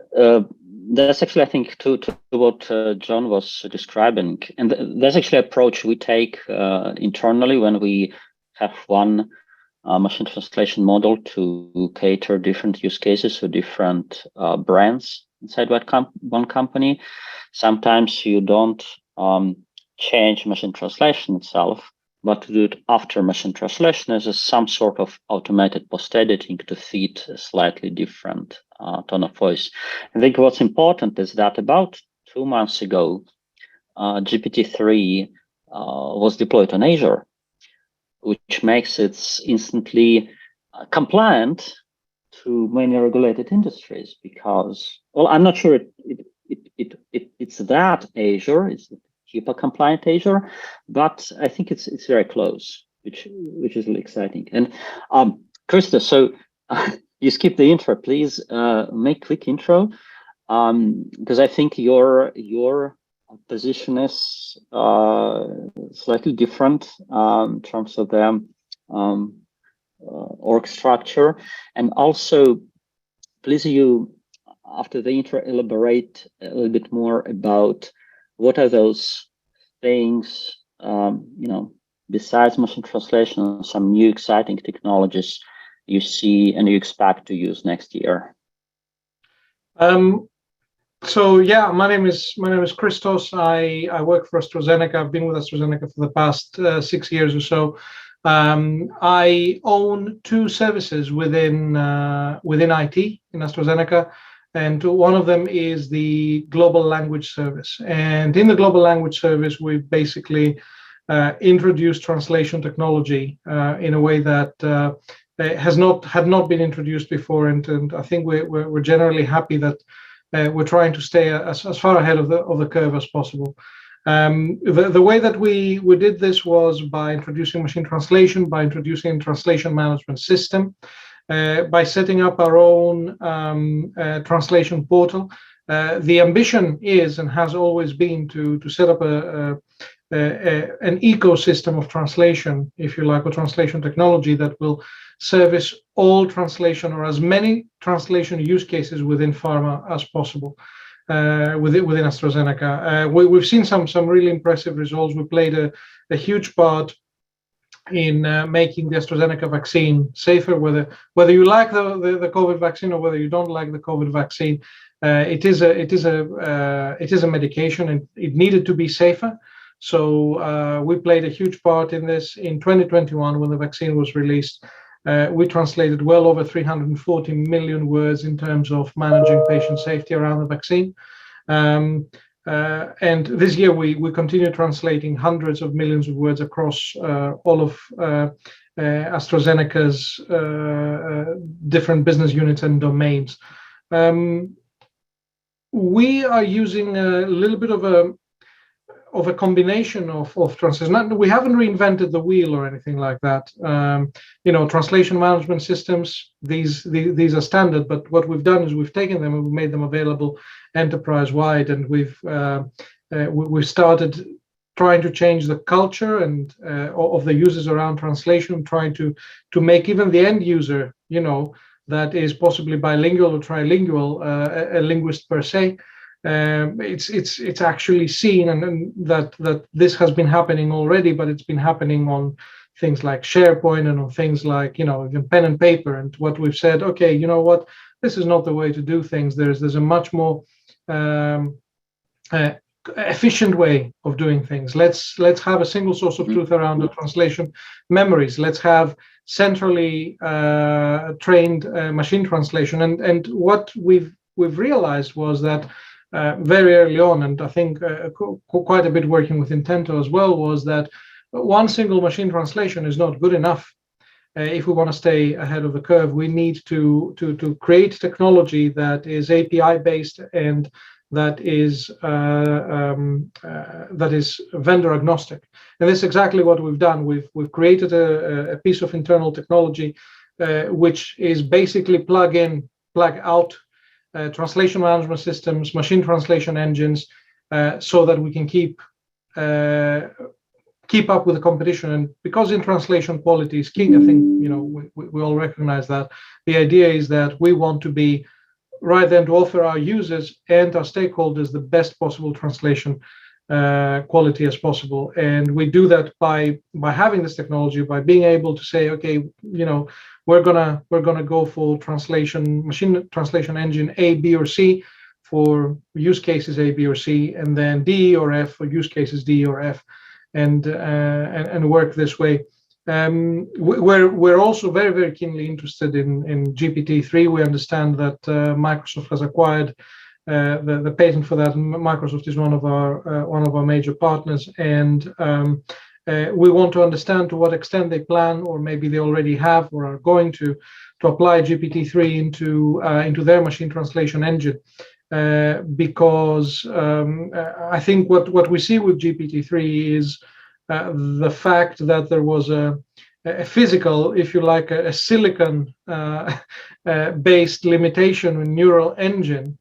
that's actually, I think, to what John was describing. And that's actually an approach we take internally when we have one machine translation model to cater different use cases for different brands inside one company. Sometimes you don't change machine translation itself, but to do it after machine translation as some sort of automated post-editing to fit a slightly different tone of voice. I think what's important is that about 2 months ago, GPT-3 was deployed on Azure, which makes it instantly compliant to many regulated industries, because, well, I'm not sure it's that Azure, it's HIPAA compliant Azure, but I think it's very close, which is really exciting. And Christos, so you skipped the intro. Please make quick intro, because I think your position is slightly different in terms of the org structure, and also, please, you after the intro elaborate a little bit more about what are those things, besides machine translation, some new exciting technologies you see and you expect to use next year? So yeah, my name is Christos. I work for AstraZeneca. I've been with AstraZeneca for the past 6 years or so. I own 2 services within IT in AstraZeneca, and one of them is the Global Language Service. And in the Global Language Service, we've basically introduced translation technology in a way that had not been introduced before. And I think we're generally happy that we're trying to stay as far ahead of the curve as possible. The way that we did this was by introducing machine translation, by introducing a translation management system, by setting up our own translation portal. The ambition is and has always been to set up an ecosystem of translation, if you like, or translation technology that will service all translation or as many translation use cases within pharma as possible. within AstraZeneca. We've seen some really impressive results. We played a huge part in making the AstraZeneca vaccine safer. Whether you like the COVID vaccine or whether you don't like the COVID vaccine, it is a medication, and it needed to be safer. So we played a huge part in this. In 2021, when the vaccine was released, we translated well over 340 million words in terms of managing patient safety around the vaccine. And this year we continue translating hundreds of millions of words across all of AstraZeneca's different business units and domains. We are using a little bit of a combination of translation. We haven't reinvented the wheel or anything like that. Translation management systems, these are standard, but what we've done is we've taken them and we've made them available enterprise-wide, and we've started trying to change the culture and of the users around translation, trying to make even the end user, that is possibly bilingual or trilingual, a linguist per se. It's actually seen, and that this has been happening already, but it's been happening on things like SharePoint and on things like even pen and paper. And what we've said, okay, you know what, this is not the way to do things. There's a much more efficient way of doing things. Let's have a single source of truth around the translation memories. Let's have centrally trained machine translation. And what we've realized was that very early on, and I think quite a bit working with Intento as well, was that one single machine translation is not good enough. If we want to stay ahead of the curve, we need to create technology that is API based and that is vendor agnostic. And this is exactly what we've done. We've created a piece of internal technology which is basically plug in, plug out translation management systems, machine translation engines, so that we can keep up with the competition. And because in translation quality is king, I think we all recognize that. The idea is that we want to be right then to offer our users and our stakeholders the best possible translation quality as possible. And we do that by having this technology, by being able to say, okay, we're gonna go for machine translation engine A, B, or C for use cases A, B, or C, and then D or F for use cases D or F, and work this way. We're also very, very keenly interested in GPT-3. We understand that Microsoft has acquired the patent for that. Microsoft is one of our major partners, and we want to understand to what extent they plan, or maybe they already have or are going to apply GPT-3 into their machine translation engine. Because I think what we see with GPT-3 is the fact that there was a physical, if you like, a silicon based limitation in neural engines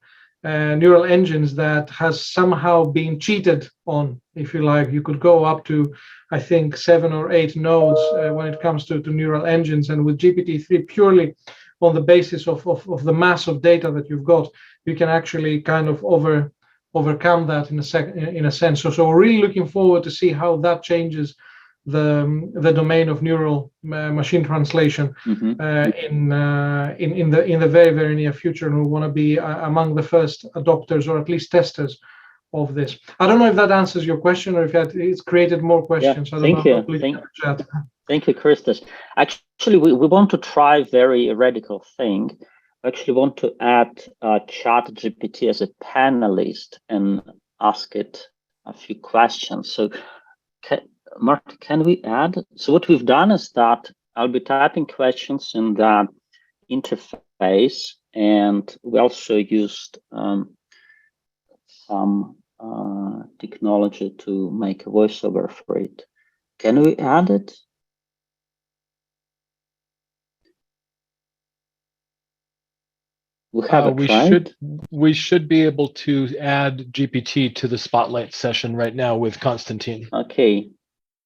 that has somehow been cheated on, if you like. You could go up to, I think, 7 or 8 nodes when it comes to neural engines. And with GPT-3, purely on the basis of the mass of data that you've got, you can actually kind of overcome that in a sense. So we're really looking forward to see how that changes the domain of neural machine translation in the very, very near future, and we want to be among the first adopters or at least testers of this. I don't know if that answers your question or if it's created more questions. Yeah, thank you, Christos. Actually, we want to try a very radical thing. I actually want to add ChatGPT as a panelist and ask it a few questions. So, Mark, can we add? So what we've done is that I'll be typing questions in that interface, and we also used some technology to make a voiceover for it. Can we add it? We should be able to add GPT to the spotlight session right now with Konstantin. Okay,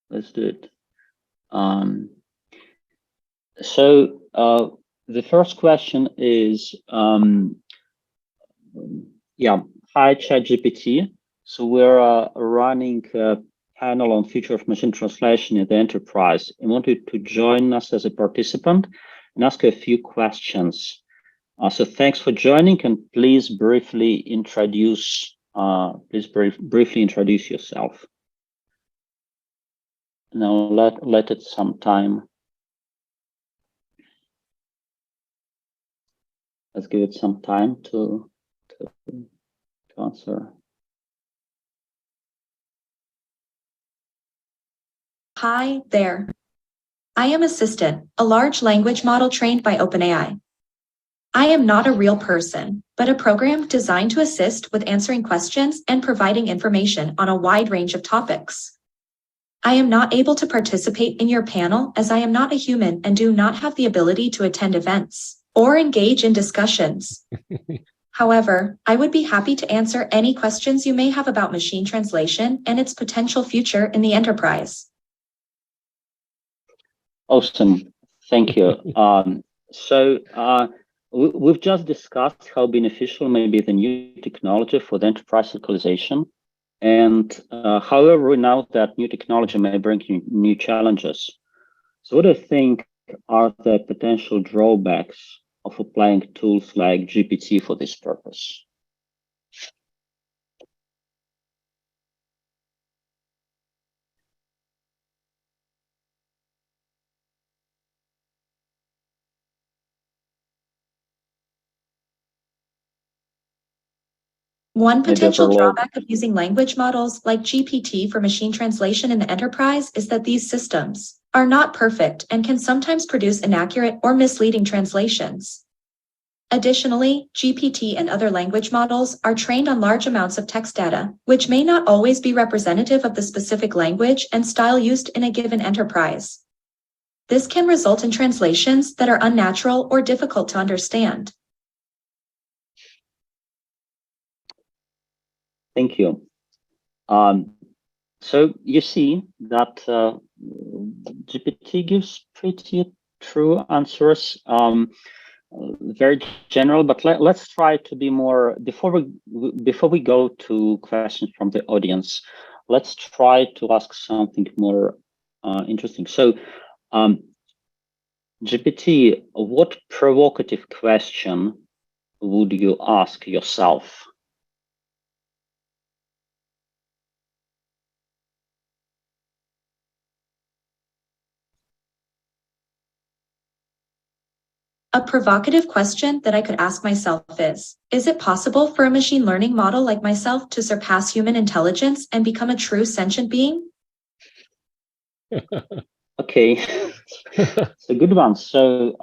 let's do it. So the first question is, Hi, ChatGPT. So we're running a panel on future of machine translation in the enterprise. I want you to join us as a participant and ask a few questions. So thanks for joining, and please briefly introduce yourself. Now let it some time. Let's give it some time to answer. Hi there. I am Assistant, a large language model trained by OpenAI. I am not a real person, but a program designed to assist with answering questions and providing information on a wide range of topics. I am not able to participate in your panel as I am not a human and do not have the ability to attend events or engage in discussions. However, I would be happy to answer any questions you may have about machine translation and its potential future in the enterprise. Awesome. Thank you. We've just discussed how beneficial may be the new technology for the enterprise localization. And however, we know that new technology may bring new challenges. So what do you think are the potential drawbacks of applying tools like GPT for this purpose? One potential drawback of using language models like GPT for machine translation in the enterprise is that these systems are not perfect and can sometimes produce inaccurate or misleading translations. Additionally, GPT and other language models are trained on large amounts of text data, which may not always be representative of the specific language and style used in a given enterprise. This can result in translations that are unnatural or difficult to understand. Thank you. So you see that GPT gives pretty true answers, very general. But let's try to be more before we go to questions from the audience. Let's try to ask something more interesting. So, GPT, what provocative question would you ask yourself? A provocative question that I could ask myself is it possible for a machine learning model like myself to surpass human intelligence and become a true sentient being? Okay, it's a good one. So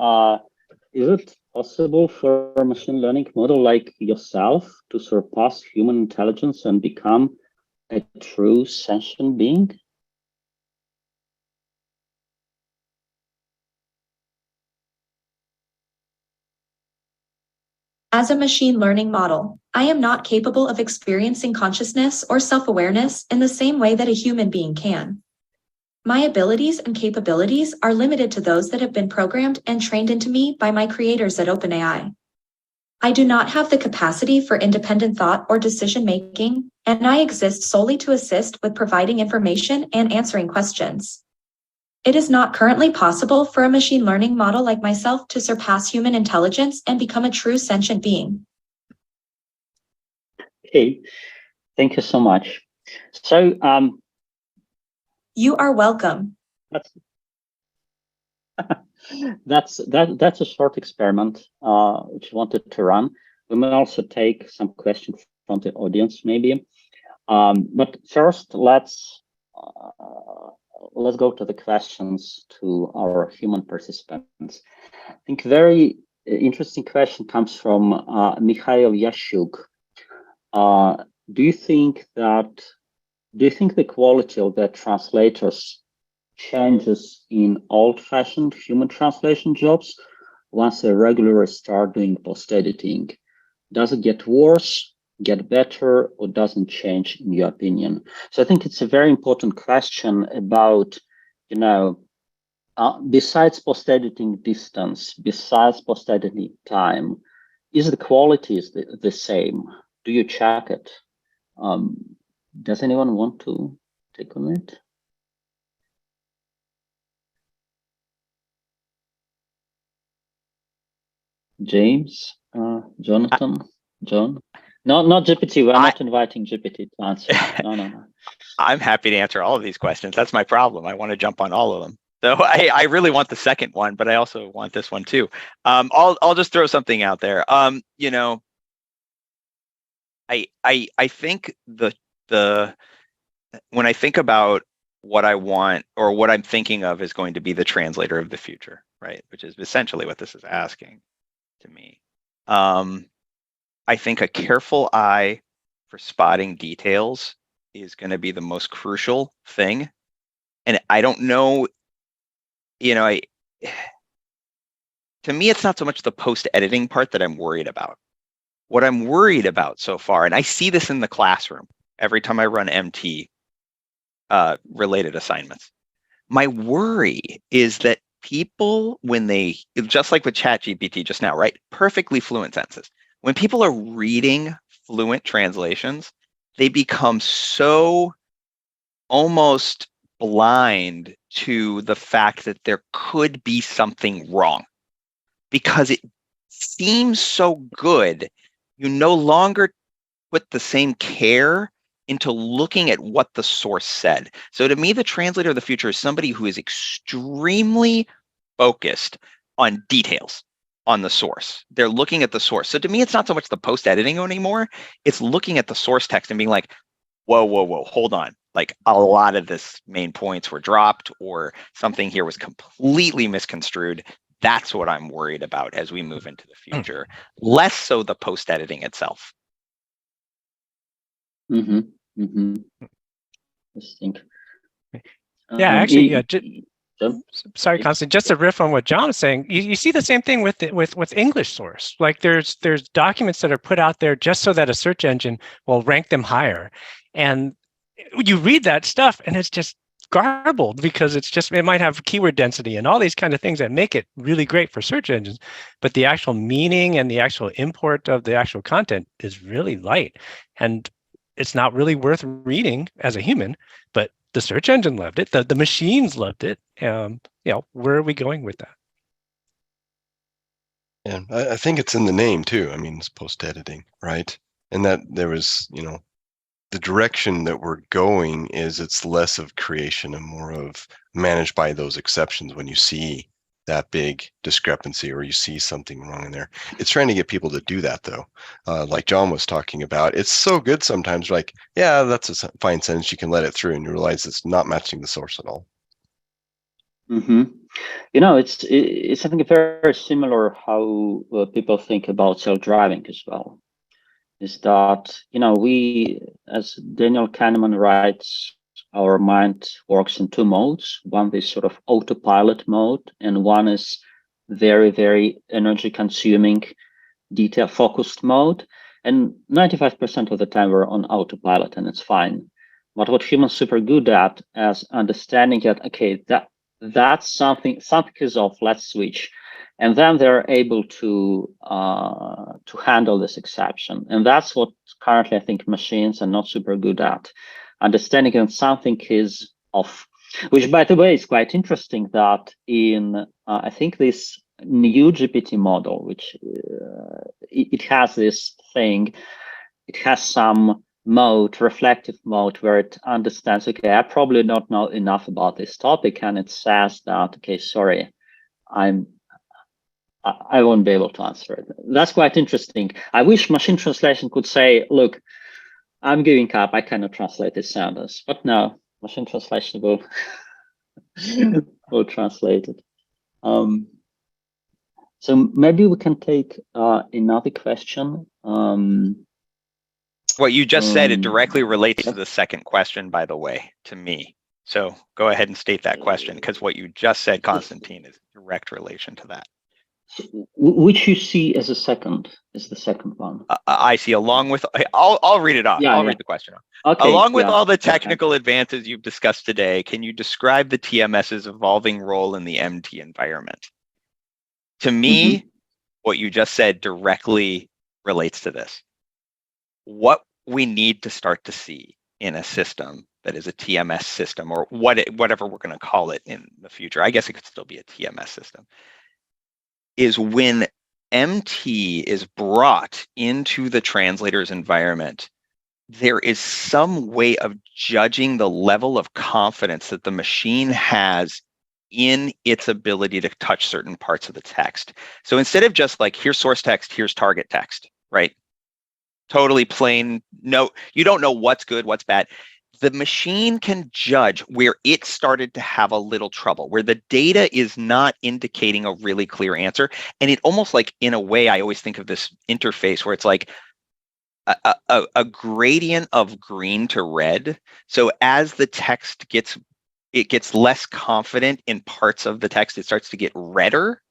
is it possible for a machine learning model like yourself to surpass human intelligence and become a true sentient being? As a machine learning model, I am not capable of experiencing consciousness or self-awareness in the same way that a human being can. My abilities and capabilities are limited to those that have been programmed and trained into me by my creators at OpenAI. I do not have the capacity for independent thought or decision-making, and I exist solely to assist with providing information and answering questions. It is not currently possible for a machine learning model like myself to surpass human intelligence and become a true sentient being. Okay, thank you so much. So, you are welcome. That's a short experiment which I wanted to run. We may also take some questions from the audience, maybe. But first, let's go to the questions to our human participants. I think very interesting question comes from Mikhail Yashuk. Do you think the quality of the translators changes in old-fashioned human translation jobs once they regularly start doing post-editing? Does it get worse, get better, or doesn't change in your opinion? So I think it's a very important question about, besides post-editing distance, besides post-editing time, is the quality the same? do you check it? Does anyone want to take on it? James, Jonathan, John? No, not GPT. We're not inviting GPT to answer. No. I'm happy to answer all of these questions. That's my problem. I want to jump on all of them. So I really want the second one, but I also want this one too. I'll just throw something out there. You know, I think the when I think about what I want or what I'm thinking of is going to be the translator of the future, right? Which is essentially what this is asking to me. I think a careful eye for spotting details is going to be the most crucial thing. And I don't know, you know, to me, it's not so much the post-editing part that I'm worried about. What I'm worried about so far, and I see this in the classroom every time I run MT related assignments, my worry is that people, when they, just like with ChatGPT just now, right? Perfectly fluent sentences. When people are reading fluent translations, they become so almost blind to the fact that there could be something wrong because it seems so good. You no longer put the same care into looking at what the source said. So to me, the translator of the future is somebody who is extremely focused on details on the source. They're looking at the source. So to me, it's not so much the post-editing anymore. It's looking at the source text and being like, whoa, hold on. Like a lot of this main points were dropped or something here was completely misconstrued. That's what I'm worried about as we move into the future. Less so the post-editing itself. Interesting. Yeah, actually, sorry, Konstantin, just to riff on what John was saying, you see the same thing with English source. Like there's documents that are put out there just so that a search engine will rank them higher. And you read that stuff and it's just garbled because it might have keyword density and all these kind of things that make it really great for search engines. But the actual meaning and the actual import of the actual content is really light. And it's not really worth reading as a human, but the search engine loved it. The machines loved it. You know, where are we going with that? Yeah, I think it's in the name too. I mean, it's post-editing, right? And that there was, you know, the direction that we're going is it's less of creation and more of managed by those exceptions when you see that big discrepancy or you see something wrong in there. It's trying to get people to do that though. Like John was talking about, it's so good sometimes, like, yeah, that's a fine sentence, you can let it through and you realize it's not matching the source at all. You know, it's I think very similar how people think about self-driving as well. Is that, you know, we, as Daniel Kahneman writes, our mind works in two modes. One is sort of autopilot mode, and one is very, very energy consuming, detail focused mode. And 95% of the time we're on autopilot and it's fine. But what humans super good at is understanding that, okay, that's something is off, let's switch. And then they're able to handle this exception. And that's what currently I think machines are not super good at. Understanding that something is off, which by the way is quite interesting that in, I think this new GPT model, which it has this thing, it has some mode, reflective mode, where it understands, okay, I probably don't know enough about this topic. And it says that, okay, sorry, I won't be able to answer it. That's quite interesting. I wish machine translation could say, look, I'm giving up, I cannot translate this sentence. But no, machine translation will, will translate it. So maybe we can take another question. What you just said, it directly relates to the second question, by the way, to me. So go ahead and state that question, because what you just said, Konstantin, is direct relation to that. Which you see as the second one. I see, along with, I'll read it off. Yeah, I'll read the question off. Okay, along with all the technical advances you've discussed today, can you describe the TMS's evolving role in the MT environment? To me, what you just said directly relates to this. what we need to start to see in a system that is a TMS system, or whatever we're going to call it in the future. I guess it could still be a TMS system, is when MT is brought into the translator's environment, there is some way of judging the level of confidence that the machine has in its ability to touch certain parts of the text. So instead of just like, here's source text, here's target text, right? Totally plain, no, you don't know what's good, what's bad. The machine can judge where it started to have a little trouble, where the data is not indicating a really clear answer. And it almost like, in a way, I always think of this interface where it's like a gradient of green to red. So as the text gets less confident in parts of the text, it starts to get redder,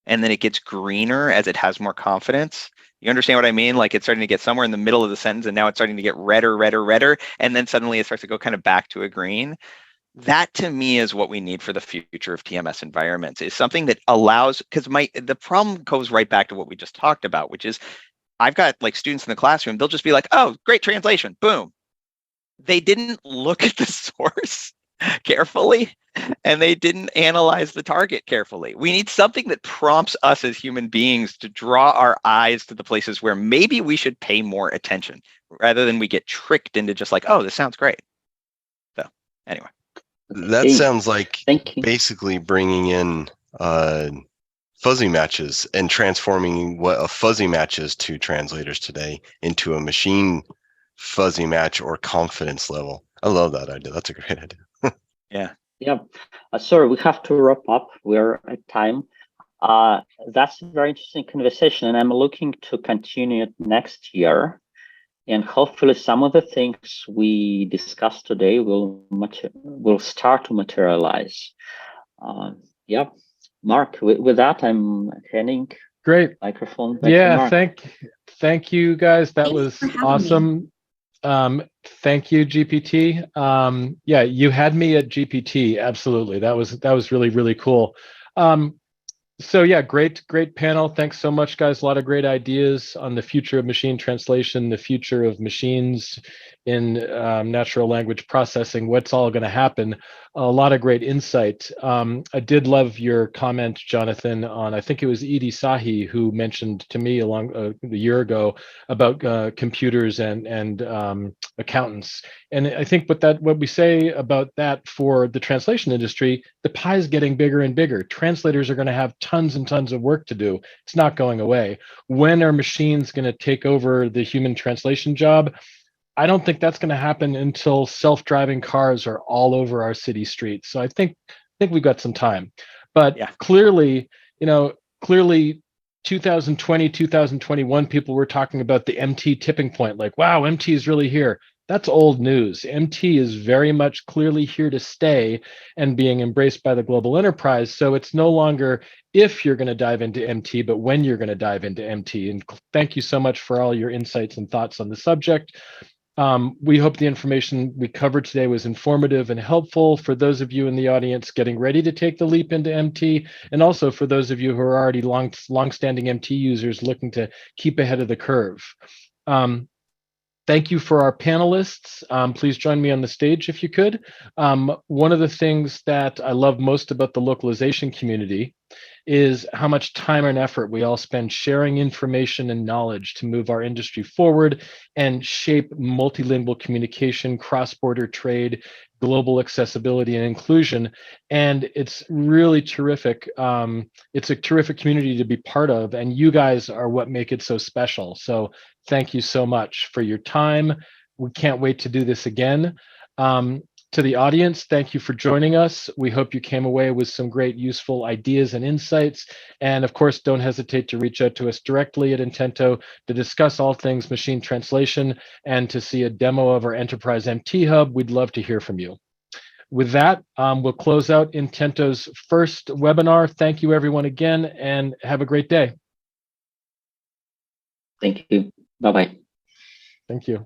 and then it gets greener as it has more confidence. You understand what I mean? Like, it's starting to get somewhere in the middle of the sentence, and now it's starting to get redder, and then suddenly it starts to go kind of back to a green. That, to me, is what we need for the future of TMS environments, is something that allows, because the problem goes right back to what we just talked about, which is I've got like students in the classroom, they'll just be like, oh, great translation, boom. They didn't look at the source carefully, and they didn't analyze the target carefully. We need something that prompts us as human beings to draw our eyes to the places where maybe we should pay more attention, rather than we get tricked into just like, oh, this sounds great. So anyway. That sounds like basically bringing in fuzzy matches and transforming what a fuzzy match is to translators today into a machine fuzzy match or confidence level. I love that idea. That's a great idea. Yeah. Yeah. Sorry, we have to wrap up. We're at time. That's a very interesting conversation, and I'm looking to continue it next year. And hopefully some of the things we discussed today will start to materialize. Yeah. Mark, with that, I'm handing microphone back to Mark. Thank you guys. That was awesome. Thank you, GPT. Yeah, you had me at GPT. Absolutely. That was really, really cool. So yeah, great panel. Thanks so much, guys. A lot of great ideas on the future of machine translation, the future of machines in natural language processing, what's all going to happen. A lot of great insight. I did love your comment, Jonathan, on, I think it was Edie Sahi who mentioned to me a year ago about computers and accountants. And I think what we say about that for the translation industry, the pie is getting bigger and bigger. Translators are going to have tons and tons of work to do. It's not going away. When are machines going to take over the human translation job? I don't think that's going to happen until self-driving cars are all over our city streets. So I think we've got some time. But clearly 2020, 2021, people were talking about the MT tipping point, like, wow, MT is really here. That's old news. MT is very much clearly here to stay and being embraced by the global enterprise. So it's no longer if you're going to dive into MT, but when you're going to dive into MT. And thank you so much for all your insights and thoughts on the subject. We hope the information we covered today was informative and helpful for those of you in the audience getting ready to take the leap into MT, and also for those of you who are already long-standing MT users looking to keep ahead of the curve. Thank you for our panelists. Please join me on the stage if you could. One of the things that I love most about the localization community is how much time and effort we all spend sharing information and knowledge to move our industry forward and shape multilingual communication, cross-border trade, global accessibility and inclusion. And it's really terrific. It's a terrific community to be part of, and you guys are what make it so special. So thank you so much for your time. We can't wait to do this again. To the audience, thank you for joining us. We hope you came away with some great useful ideas and insights. And of course, don't hesitate to reach out to us directly at Intento to discuss all things machine translation and to see a demo of our Enterprise MT Hub. We'd love to hear from you. With that, we'll close out Intento's first webinar. Thank you, everyone, again, and have a great day. Thank you. Bye-bye. Thank you.